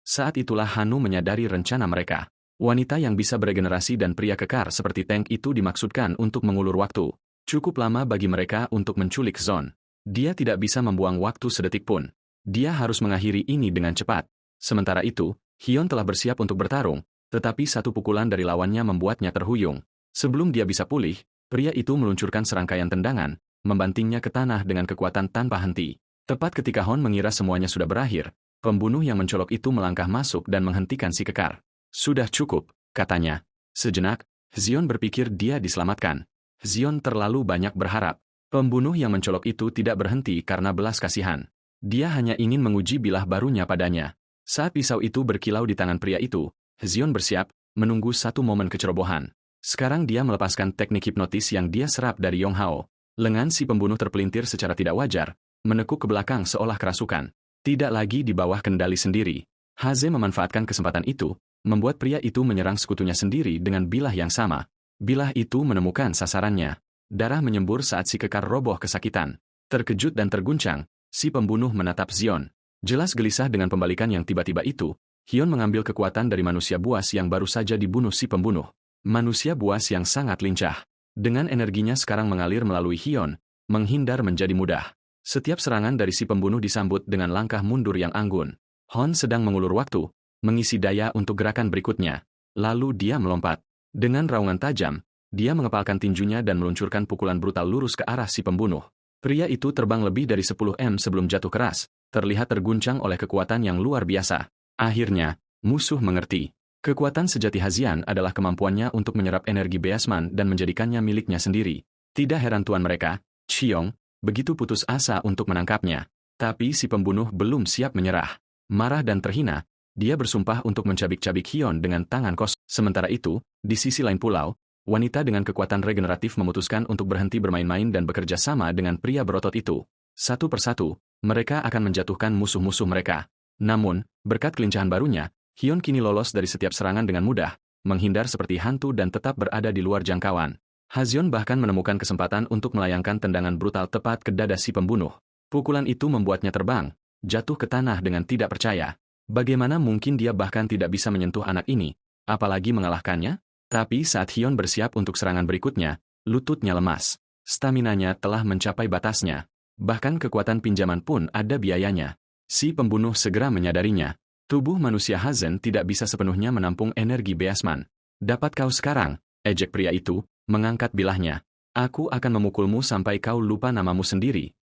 Saat itulah Hanu menyadari rencana mereka. Wanita yang bisa beregenerasi dan pria kekar seperti Tank itu dimaksudkan untuk mengulur waktu. Cukup lama bagi mereka untuk menculik Zon. Dia tidak bisa membuang waktu sedetik pun. Dia harus mengakhiri ini dengan cepat. Sementara itu, Hyun telah bersiap untuk bertarung, tetapi satu pukulan dari lawannya membuatnya terhuyung. Sebelum dia bisa pulih, pria itu meluncurkan serangkaian tendangan, membantingnya ke tanah dengan kekuatan tanpa henti. Tepat ketika Hon mengira semuanya sudah berakhir, pembunuh yang mencolok itu melangkah masuk dan menghentikan si kekar. Sudah cukup, katanya. Sejenak, Zion berpikir dia diselamatkan. Zion terlalu banyak berharap. Pembunuh yang mencolok itu tidak berhenti karena belas kasihan. Dia hanya ingin menguji bilah barunya padanya. Saat pisau itu berkilau di tangan pria itu, Zion bersiap, menunggu satu momen kecerobohan. Sekarang dia melepaskan teknik hipnotis yang dia serap dari Yong Hao. Lengan si pembunuh terpelintir secara tidak wajar, menekuk ke belakang seolah kerasukan. Tidak lagi di bawah kendali sendiri. Haze memanfaatkan kesempatan itu, membuat pria itu menyerang sekutunya sendiri dengan bilah yang sama. Bilah itu menemukan sasarannya. Darah menyembur saat si kekar roboh kesakitan. Terkejut dan terguncang, si pembunuh menatap Zion. Jelas gelisah dengan pembalikan yang tiba-tiba itu, Hyun mengambil kekuatan dari manusia buas yang baru saja dibunuh si pembunuh. Manusia buas yang sangat lincah. Dengan energinya sekarang mengalir melalui Hyun, menghindar menjadi mudah. Setiap serangan dari si pembunuh disambut dengan langkah mundur yang anggun. Hon sedang mengulur waktu, mengisi daya untuk gerakan berikutnya. Lalu dia melompat. Dengan raungan tajam, dia mengepalkan tinjunya dan meluncurkan pukulan brutal lurus ke arah si pembunuh. Pria itu terbang lebih dari 10 m sebelum jatuh keras, terlihat terguncang oleh kekuatan yang luar biasa. Akhirnya, musuh mengerti. Kekuatan sejati Hazian adalah kemampuannya untuk menyerap energi Beasman dan menjadikannya miliknya sendiri. Tidak heran tuan mereka, Chiong, begitu putus asa untuk menangkapnya. Tapi si pembunuh belum siap menyerah. Marah dan terhina, dia bersumpah untuk mencabik-cabik Hyun dengan tangan kosong. Sementara itu, di sisi lain pulau, wanita dengan kekuatan regeneratif memutuskan untuk berhenti bermain-main dan bekerja sama dengan pria berotot itu. Satu persatu, mereka akan menjatuhkan musuh-musuh mereka. Namun, berkat kelincahan barunya, Hyun kini lolos dari setiap serangan dengan mudah, menghindar seperti hantu dan tetap berada di luar jangkauan. Hazion bahkan menemukan kesempatan untuk melayangkan tendangan brutal tepat ke dada si pembunuh. Pukulan itu membuatnya terbang, jatuh ke tanah dengan tidak percaya. Bagaimana mungkin dia bahkan tidak bisa menyentuh anak ini, apalagi mengalahkannya? Tapi saat Hyun bersiap untuk serangan berikutnya, lututnya lemas. Staminanya telah mencapai batasnya. Bahkan kekuatan pinjaman pun ada biayanya. Si pembunuh segera menyadarinya. Tubuh manusia Hazen tidak bisa sepenuhnya menampung energi Beasman. Dapat kau sekarang, ejek pria itu, mengangkat bilahnya. Aku akan memukulmu sampai kau lupa namamu sendiri.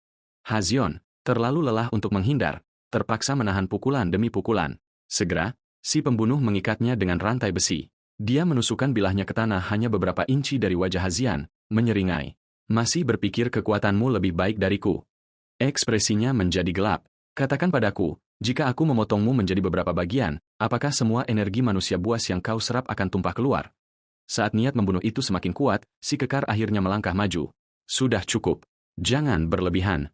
Hazion, terlalu lelah untuk menghindar, terpaksa menahan pukulan demi pukulan. Segera, si pembunuh mengikatnya dengan rantai besi. Dia menusukkan bilahnya ke tanah hanya beberapa inci dari wajah Hazian, menyeringai. Masih berpikir kekuatanmu lebih baik dariku. Ekspresinya menjadi gelap. Katakan padaku, jika aku memotongmu menjadi beberapa bagian, apakah semua energi manusia buas yang kau serap akan tumpah keluar? Saat niat membunuh itu semakin kuat, si kekar akhirnya melangkah maju. Sudah cukup. Jangan berlebihan.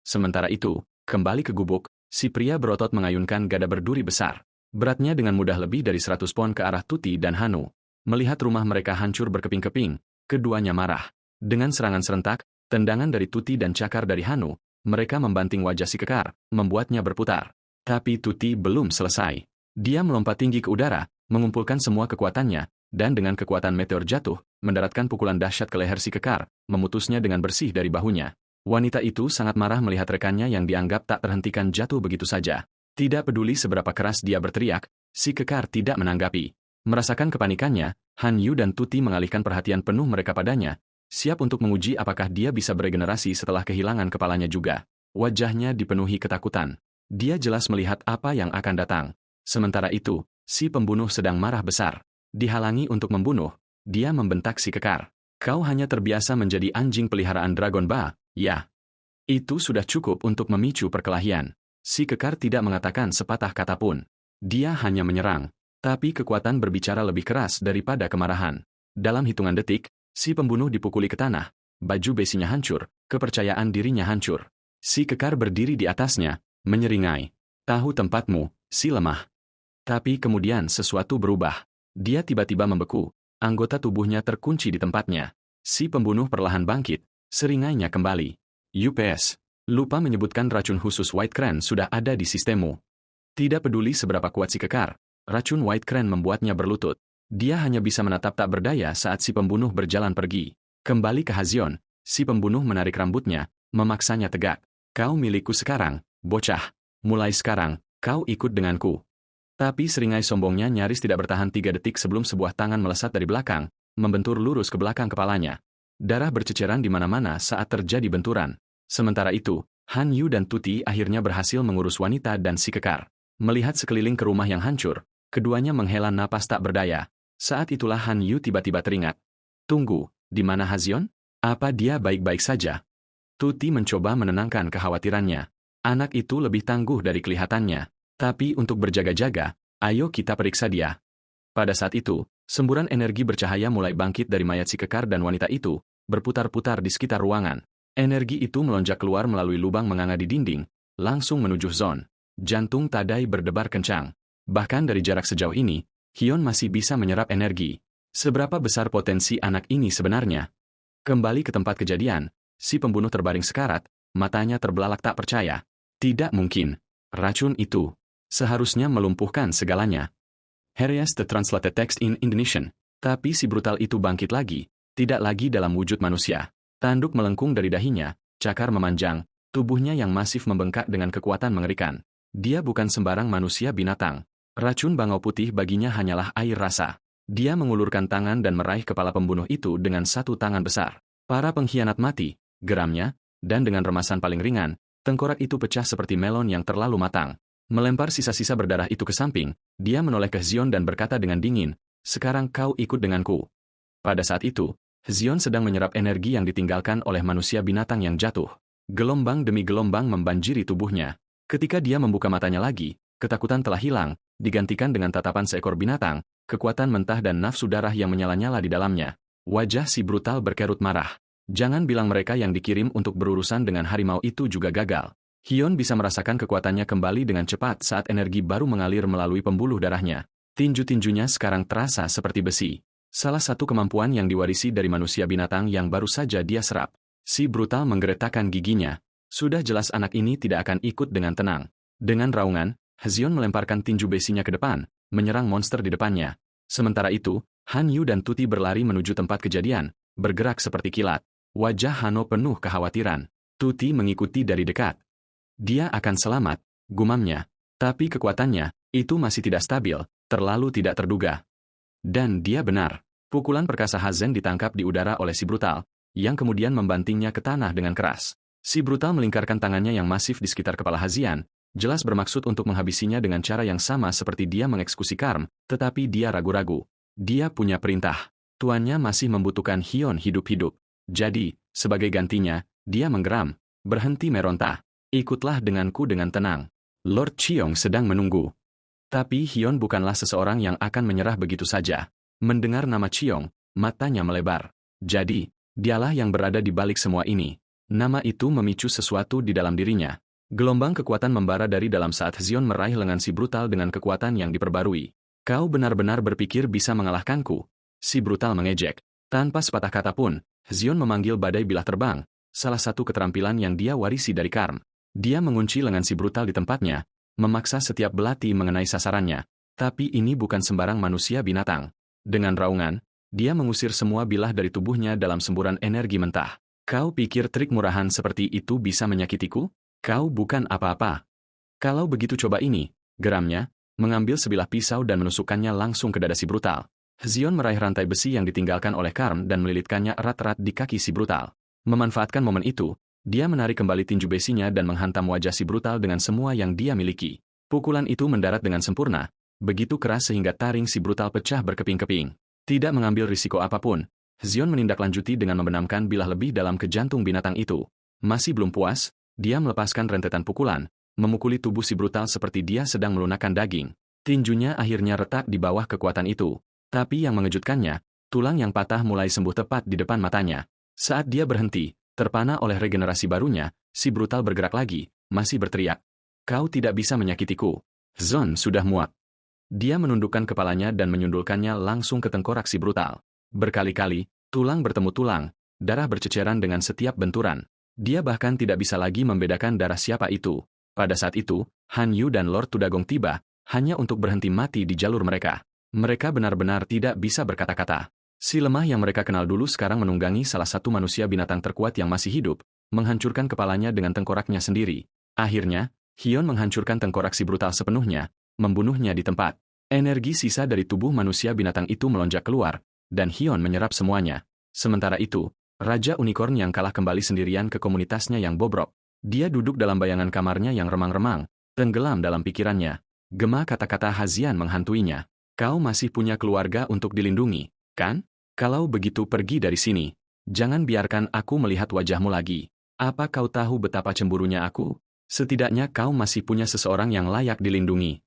Sementara itu, kembali ke gubuk, si pria berotot mengayunkan gada berduri besar. Beratnya dengan mudah lebih dari 100 pon ke arah Tuti dan Hanu. Melihat rumah mereka hancur berkeping-keping, keduanya marah. Dengan serangan serentak, tendangan dari Tuti dan cakar dari Hanu, mereka membanting wajah si kekar, membuatnya berputar. Tapi Tuti belum selesai. Dia melompat tinggi ke udara, mengumpulkan semua kekuatannya, dan dengan kekuatan meteor jatuh, mendaratkan pukulan dahsyat ke leher si kekar, memutusnya dengan bersih dari bahunya. Wanita itu sangat marah melihat rekannya yang dianggap tak terhentikan jatuh begitu saja. Tidak peduli seberapa keras dia berteriak, si kekar tidak menanggapi. Merasakan kepanikannya, Han Yu dan Tuti mengalihkan perhatian penuh mereka padanya, siap untuk menguji apakah dia bisa beregenerasi setelah kehilangan kepalanya juga. Wajahnya dipenuhi ketakutan. Dia jelas melihat apa yang akan datang. Sementara itu, si pembunuh sedang marah besar. Dihalangi untuk membunuh, dia membentak si kekar. Kau hanya terbiasa menjadi anjing peliharaan Dragon Ba, ya. Itu sudah cukup untuk memicu perkelahian. Si kekar tidak mengatakan sepatah kata pun. Dia hanya menyerang. Tapi kekuatan berbicara lebih keras daripada kemarahan. Dalam hitungan detik, si pembunuh dipukuli ke tanah, baju besinya hancur, kepercayaan dirinya hancur. Si kekar berdiri di atasnya, menyeringai. Tahu tempatmu, si lemah. Tapi kemudian sesuatu berubah. Dia tiba-tiba membeku, anggota tubuhnya terkunci di tempatnya. Si pembunuh perlahan bangkit, seringainya kembali. UPS, lupa menyebutkan racun khusus White Crane sudah ada di sistemmu. Tidak peduli seberapa kuat si kekar, racun White Crane membuatnya berlutut. Dia hanya bisa menatap tak berdaya saat si pembunuh berjalan pergi. Kembali ke Hazion, si pembunuh menarik rambutnya, memaksanya tegak. Kau milikku sekarang, bocah. Mulai sekarang, kau ikut denganku. Tapi seringai sombongnya nyaris tidak bertahan 3 detik sebelum sebuah tangan melesat dari belakang, membentur lurus ke belakang kepalanya. Darah berceceran di mana-mana saat terjadi benturan. Sementara itu, Han Yu dan Tuti akhirnya berhasil mengurus wanita dan si kekar. Melihat sekeliling ke rumah yang hancur, keduanya menghela napas tak berdaya. Saat itulah Han Yu tiba-tiba teringat. Tunggu, di mana Hazion? Apa dia baik-baik saja? Tuti mencoba menenangkan kekhawatirannya. Anak itu lebih tangguh dari kelihatannya. Tapi untuk berjaga-jaga, ayo kita periksa dia. Pada saat itu, semburan energi bercahaya mulai bangkit dari mayat si kekar dan wanita itu, berputar-putar di sekitar ruangan. Energi itu melonjak keluar melalui lubang menganga di dinding, langsung menuju Zon. Jantung Tadai berdebar kencang. Bahkan dari jarak sejauh ini, Hyun masih bisa menyerap energi. Seberapa besar potensi anak ini sebenarnya? Kembali ke tempat kejadian, si pembunuh terbaring sekarat, matanya terbelalak tak percaya. Tidak mungkin. Racun itu seharusnya melumpuhkan segalanya. Here's the translated text in Indonesian. Tapi si brutal itu bangkit lagi, tidak lagi dalam wujud manusia. Tanduk melengkung dari dahinya, cakar memanjang, tubuhnya yang masif membengkak dengan kekuatan mengerikan. Dia bukan sembarang manusia binatang. Racun bangau putih baginya hanyalah air rasa. Dia mengulurkan tangan dan meraih kepala pembunuh itu dengan satu tangan besar. Para pengkhianat mati, geramnya, dan dengan remasan paling ringan, tengkorak itu pecah seperti melon yang terlalu matang. Melempar sisa-sisa berdarah itu ke samping, dia menoleh ke Zion dan berkata dengan dingin, sekarang kau ikut denganku. Pada saat itu, Zion sedang menyerap energi yang ditinggalkan oleh manusia binatang yang jatuh. Gelombang demi gelombang membanjiri tubuhnya. Ketika dia membuka matanya lagi, ketakutan telah hilang, digantikan dengan tatapan seekor binatang, kekuatan mentah dan nafsu darah yang menyala-nyala di dalamnya. Wajah si brutal berkerut marah. Jangan bilang mereka yang dikirim untuk berurusan dengan harimau itu juga gagal. Hyun bisa merasakan kekuatannya kembali dengan cepat saat energi baru mengalir melalui pembuluh darahnya. Tinju-tinjunya sekarang terasa seperti besi. Salah satu kemampuan yang diwarisi dari manusia binatang yang baru saja dia serap. Si brutal menggeretakkan giginya. Sudah jelas anak ini tidak akan ikut dengan tenang. Dengan raungan, Hyun melemparkan tinju besinya ke depan, menyerang monster di depannya. Sementara itu, Han Yu dan Tuti berlari menuju tempat kejadian, bergerak seperti kilat. Wajah Hano penuh kekhawatiran. Tuti mengikuti dari dekat. Dia akan selamat, gumamnya. Tapi kekuatannya, itu masih tidak stabil, terlalu tidak terduga. Dan dia benar. Pukulan perkasa Hazen ditangkap di udara oleh si brutal, yang kemudian membantingnya ke tanah dengan keras. Si brutal melingkarkan tangannya yang masif di sekitar kepala Hazian, jelas bermaksud untuk menghabisinya dengan cara yang sama seperti dia mengeksekusi Karm, tetapi dia ragu-ragu. Dia punya perintah. Tuannya masih membutuhkan Hyun hidup-hidup. Jadi, sebagai gantinya, dia menggeram, berhenti meronta. Ikutlah denganku dengan tenang. Lord Chiong sedang menunggu. Tapi Hyun bukanlah seseorang yang akan menyerah begitu saja. Mendengar nama Chiong, matanya melebar. Jadi, dialah yang berada di balik semua ini. Nama itu memicu sesuatu di dalam dirinya. Gelombang kekuatan membara dari dalam saat Hyun meraih lengan si brutal dengan kekuatan yang diperbarui. Kau benar-benar berpikir bisa mengalahkanku? Si brutal mengejek. Tanpa sepatah kata pun, Hyun memanggil badai bilah terbang, salah satu keterampilan yang dia warisi dari Karm. Dia mengunci lengan si brutal di tempatnya, memaksa setiap belati mengenai sasarannya. Tapi ini bukan sembarang manusia binatang. Dengan raungan, dia mengusir semua bilah dari tubuhnya dalam semburan energi mentah. Kau pikir trik murahan seperti itu bisa menyakitiku? Kau bukan apa-apa. Kalau begitu coba ini, geramnya, mengambil sebilah pisau dan menusukkannya langsung ke dada si brutal. Zion meraih rantai besi yang ditinggalkan oleh Karm dan melilitkannya erat-erat di kaki si brutal. Memanfaatkan momen itu, dia menarik kembali tinju besinya dan menghantam wajah si brutal dengan semua yang dia miliki. Pukulan itu mendarat dengan sempurna, begitu keras sehingga taring si brutal pecah berkeping-keping. Tidak mengambil risiko apapun, Zion menindaklanjuti dengan membenamkan bilah lebih dalam ke jantung binatang itu. Masih belum puas, dia melepaskan rentetan pukulan, memukuli tubuh si brutal seperti dia sedang melunakkan daging. Tinjunya akhirnya retak di bawah kekuatan itu. Tapi yang mengejutkannya, tulang yang patah mulai sembuh tepat di depan matanya. Saat dia berhenti, terpana oleh regenerasi barunya, si brutal bergerak lagi, masih berteriak. Kau tidak bisa menyakitiku. Zon sudah muak. Dia menundukkan kepalanya dan menyundulkannya langsung ke tengkorak si brutal. Berkali-kali, tulang bertemu tulang, darah berceceran dengan setiap benturan. Dia bahkan tidak bisa lagi membedakan darah siapa itu. Pada saat itu, Han Yu dan Lord Tudagong tiba, hanya untuk berhenti mati di jalur mereka. Mereka benar-benar tidak bisa berkata-kata. Si lemah yang mereka kenal dulu sekarang menunggangi salah satu manusia binatang terkuat yang masih hidup, menghancurkan kepalanya dengan tengkoraknya sendiri. Akhirnya, Hyun menghancurkan tengkorak si brutal sepenuhnya, membunuhnya di tempat. Energi sisa dari tubuh manusia binatang itu melonjak keluar, dan Hyun menyerap semuanya. Sementara itu, Raja Unicorn yang kalah kembali sendirian ke komunitasnya yang bobrok. Dia duduk dalam bayangan kamarnya yang remang-remang, tenggelam dalam pikirannya. Gema kata-kata Hazian menghantuinya. Kau masih punya keluarga untuk dilindungi, kan? Kalau begitu pergi dari sini. Jangan biarkan aku melihat wajahmu lagi. Apa kau tahu betapa cemburunya aku? Setidaknya kau masih punya seseorang yang layak dilindungi.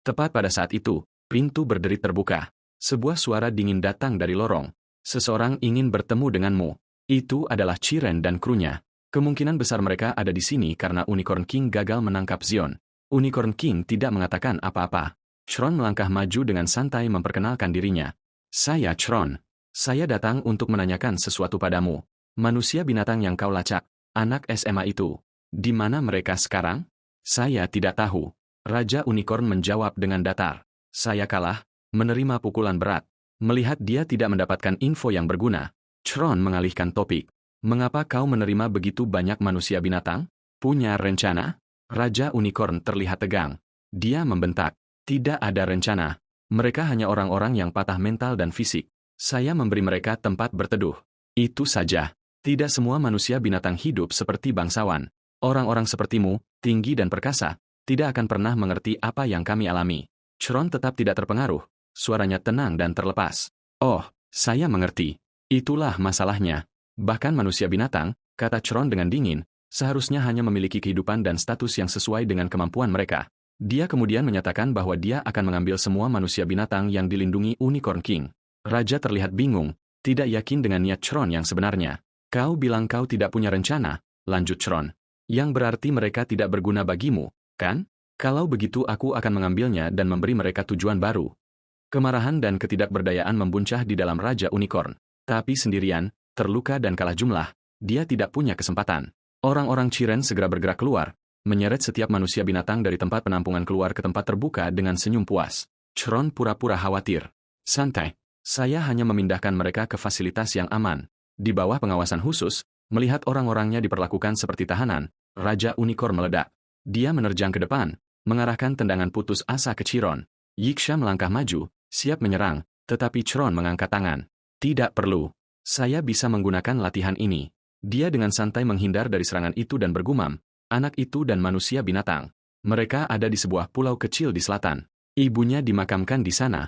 Tepat pada saat itu, pintu berderit terbuka. Sebuah suara dingin datang dari lorong. Seseorang ingin bertemu denganmu. Itu adalah Chiren dan krunya. Kemungkinan besar mereka ada di sini karena Unicorn King gagal menangkap Zion. Unicorn King tidak mengatakan apa-apa. Chron melangkah maju dengan santai memperkenalkan dirinya. Saya Chron. Saya datang untuk menanyakan sesuatu padamu. Manusia binatang yang kau lacak, anak SMA itu. Di mana mereka sekarang? Saya tidak tahu. Raja Unicorn menjawab dengan datar. Saya kalah, menerima pukulan berat. Melihat dia tidak mendapatkan info yang berguna, Chron mengalihkan topik. Mengapa kau menerima begitu banyak manusia binatang? Punya rencana? Raja Unicorn terlihat tegang. Dia membentak. Tidak ada rencana. Mereka hanya orang-orang yang patah mental dan fisik. Saya memberi mereka tempat berteduh. Itu saja. Tidak semua manusia binatang hidup seperti bangsawan. Orang-orang sepertimu, tinggi dan perkasa, tidak akan pernah mengerti apa yang kami alami. Chron tetap tidak terpengaruh. Suaranya tenang dan terlepas. Oh, saya mengerti. Itulah masalahnya. Bahkan manusia binatang, kata Chron dengan dingin, seharusnya hanya memiliki kehidupan dan status yang sesuai dengan kemampuan mereka. Dia kemudian menyatakan bahwa dia akan mengambil semua manusia binatang yang dilindungi Unicorn King. Raja terlihat bingung, tidak yakin dengan niat Chron yang sebenarnya. Kau bilang kau tidak punya rencana, lanjut Chron. Yang berarti mereka tidak berguna bagimu, kan? Kalau begitu aku akan mengambilnya dan memberi mereka tujuan baru. Kemarahan dan ketidakberdayaan membuncah di dalam Raja Unicorn. Tapi sendirian, terluka dan kalah jumlah, dia tidak punya kesempatan. Orang-orang Chiren segera bergerak keluar, menyeret setiap manusia binatang dari tempat penampungan keluar ke tempat terbuka dengan senyum puas. Chron pura-pura khawatir. Santai, saya hanya memindahkan mereka ke fasilitas yang aman. Di bawah pengawasan khusus, melihat orang-orangnya diperlakukan seperti tahanan, Raja Unicorn meledak. Dia menerjang ke depan, mengarahkan tendangan putus asa ke Chiron. Yiksha melangkah maju, siap menyerang, tetapi Chron mengangkat tangan. Tidak perlu. Saya bisa menggunakan latihan ini. Dia dengan santai menghindar dari serangan itu dan bergumam, anak itu dan manusia binatang. Mereka ada di sebuah pulau kecil di selatan. Ibunya dimakamkan di sana.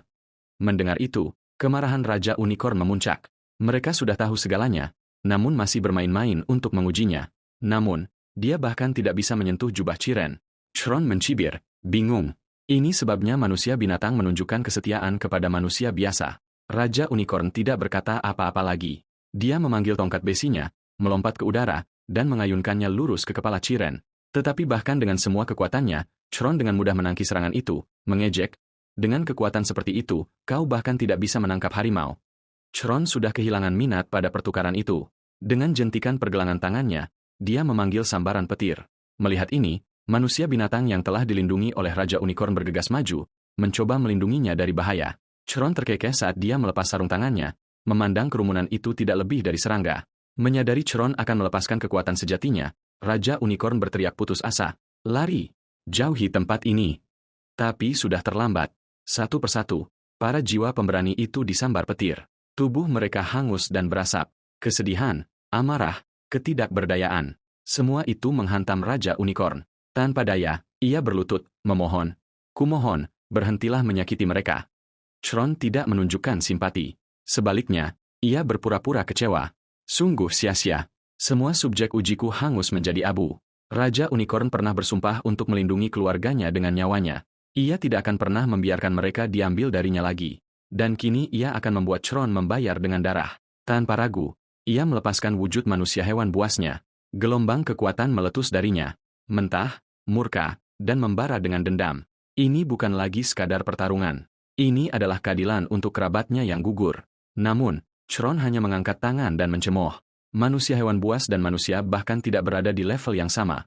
Mendengar itu, kemarahan Raja Unicorn memuncak. Mereka sudah tahu segalanya, namun masih bermain-main untuk mengujinya. Namun, dia bahkan tidak bisa menyentuh jubah Chiren. Chron mencibir, bingung. Ini sebabnya manusia binatang menunjukkan kesetiaan kepada manusia biasa. Raja Unicorn tidak berkata apa-apa lagi. Dia memanggil tongkat besinya, melompat ke udara, dan mengayunkannya lurus ke kepala Chiren. Tetapi bahkan dengan semua kekuatannya, Chron dengan mudah menangkis serangan itu, mengejek, dengan kekuatan seperti itu, kau bahkan tidak bisa menangkap harimau. Chron sudah kehilangan minat pada pertukaran itu. Dengan jentikan pergelangan tangannya, dia memanggil sambaran petir. Melihat ini, manusia binatang yang telah dilindungi oleh Raja Unicorn bergegas maju, mencoba melindunginya dari bahaya. Chron terkekeh saat dia melepas sarung tangannya, memandang kerumunan itu tidak lebih dari serangga. Menyadari Chron akan melepaskan kekuatan sejatinya, Raja Unicorn berteriak putus asa, "Lari! Jauhi tempat ini!" Tapi sudah terlambat. Satu persatu, para jiwa pemberani itu disambar petir. Tubuh mereka hangus dan berasap. Kesedihan, amarah, ketidakberdayaan. Semua itu menghantam Raja Unicorn. Tanpa daya, ia berlutut, memohon. "Kumohon, berhentilah menyakiti mereka." Chron tidak menunjukkan simpati. Sebaliknya, ia berpura-pura kecewa. Sungguh sia-sia. Semua subjek ujiku hangus menjadi abu. Raja Unicorn pernah bersumpah untuk melindungi keluarganya dengan nyawanya. Ia tidak akan pernah membiarkan mereka diambil darinya lagi. Dan kini ia akan membuat Chron membayar dengan darah. Tanpa ragu, ia melepaskan wujud manusia hewan buasnya. Gelombang kekuatan meletus darinya. Mentah, murka, dan membara dengan dendam. Ini bukan lagi sekadar pertarungan. Ini adalah keadilan untuk kerabatnya yang gugur. Namun, Chron hanya mengangkat tangan dan mencemooh. Manusia hewan buas dan manusia bahkan tidak berada di level yang sama.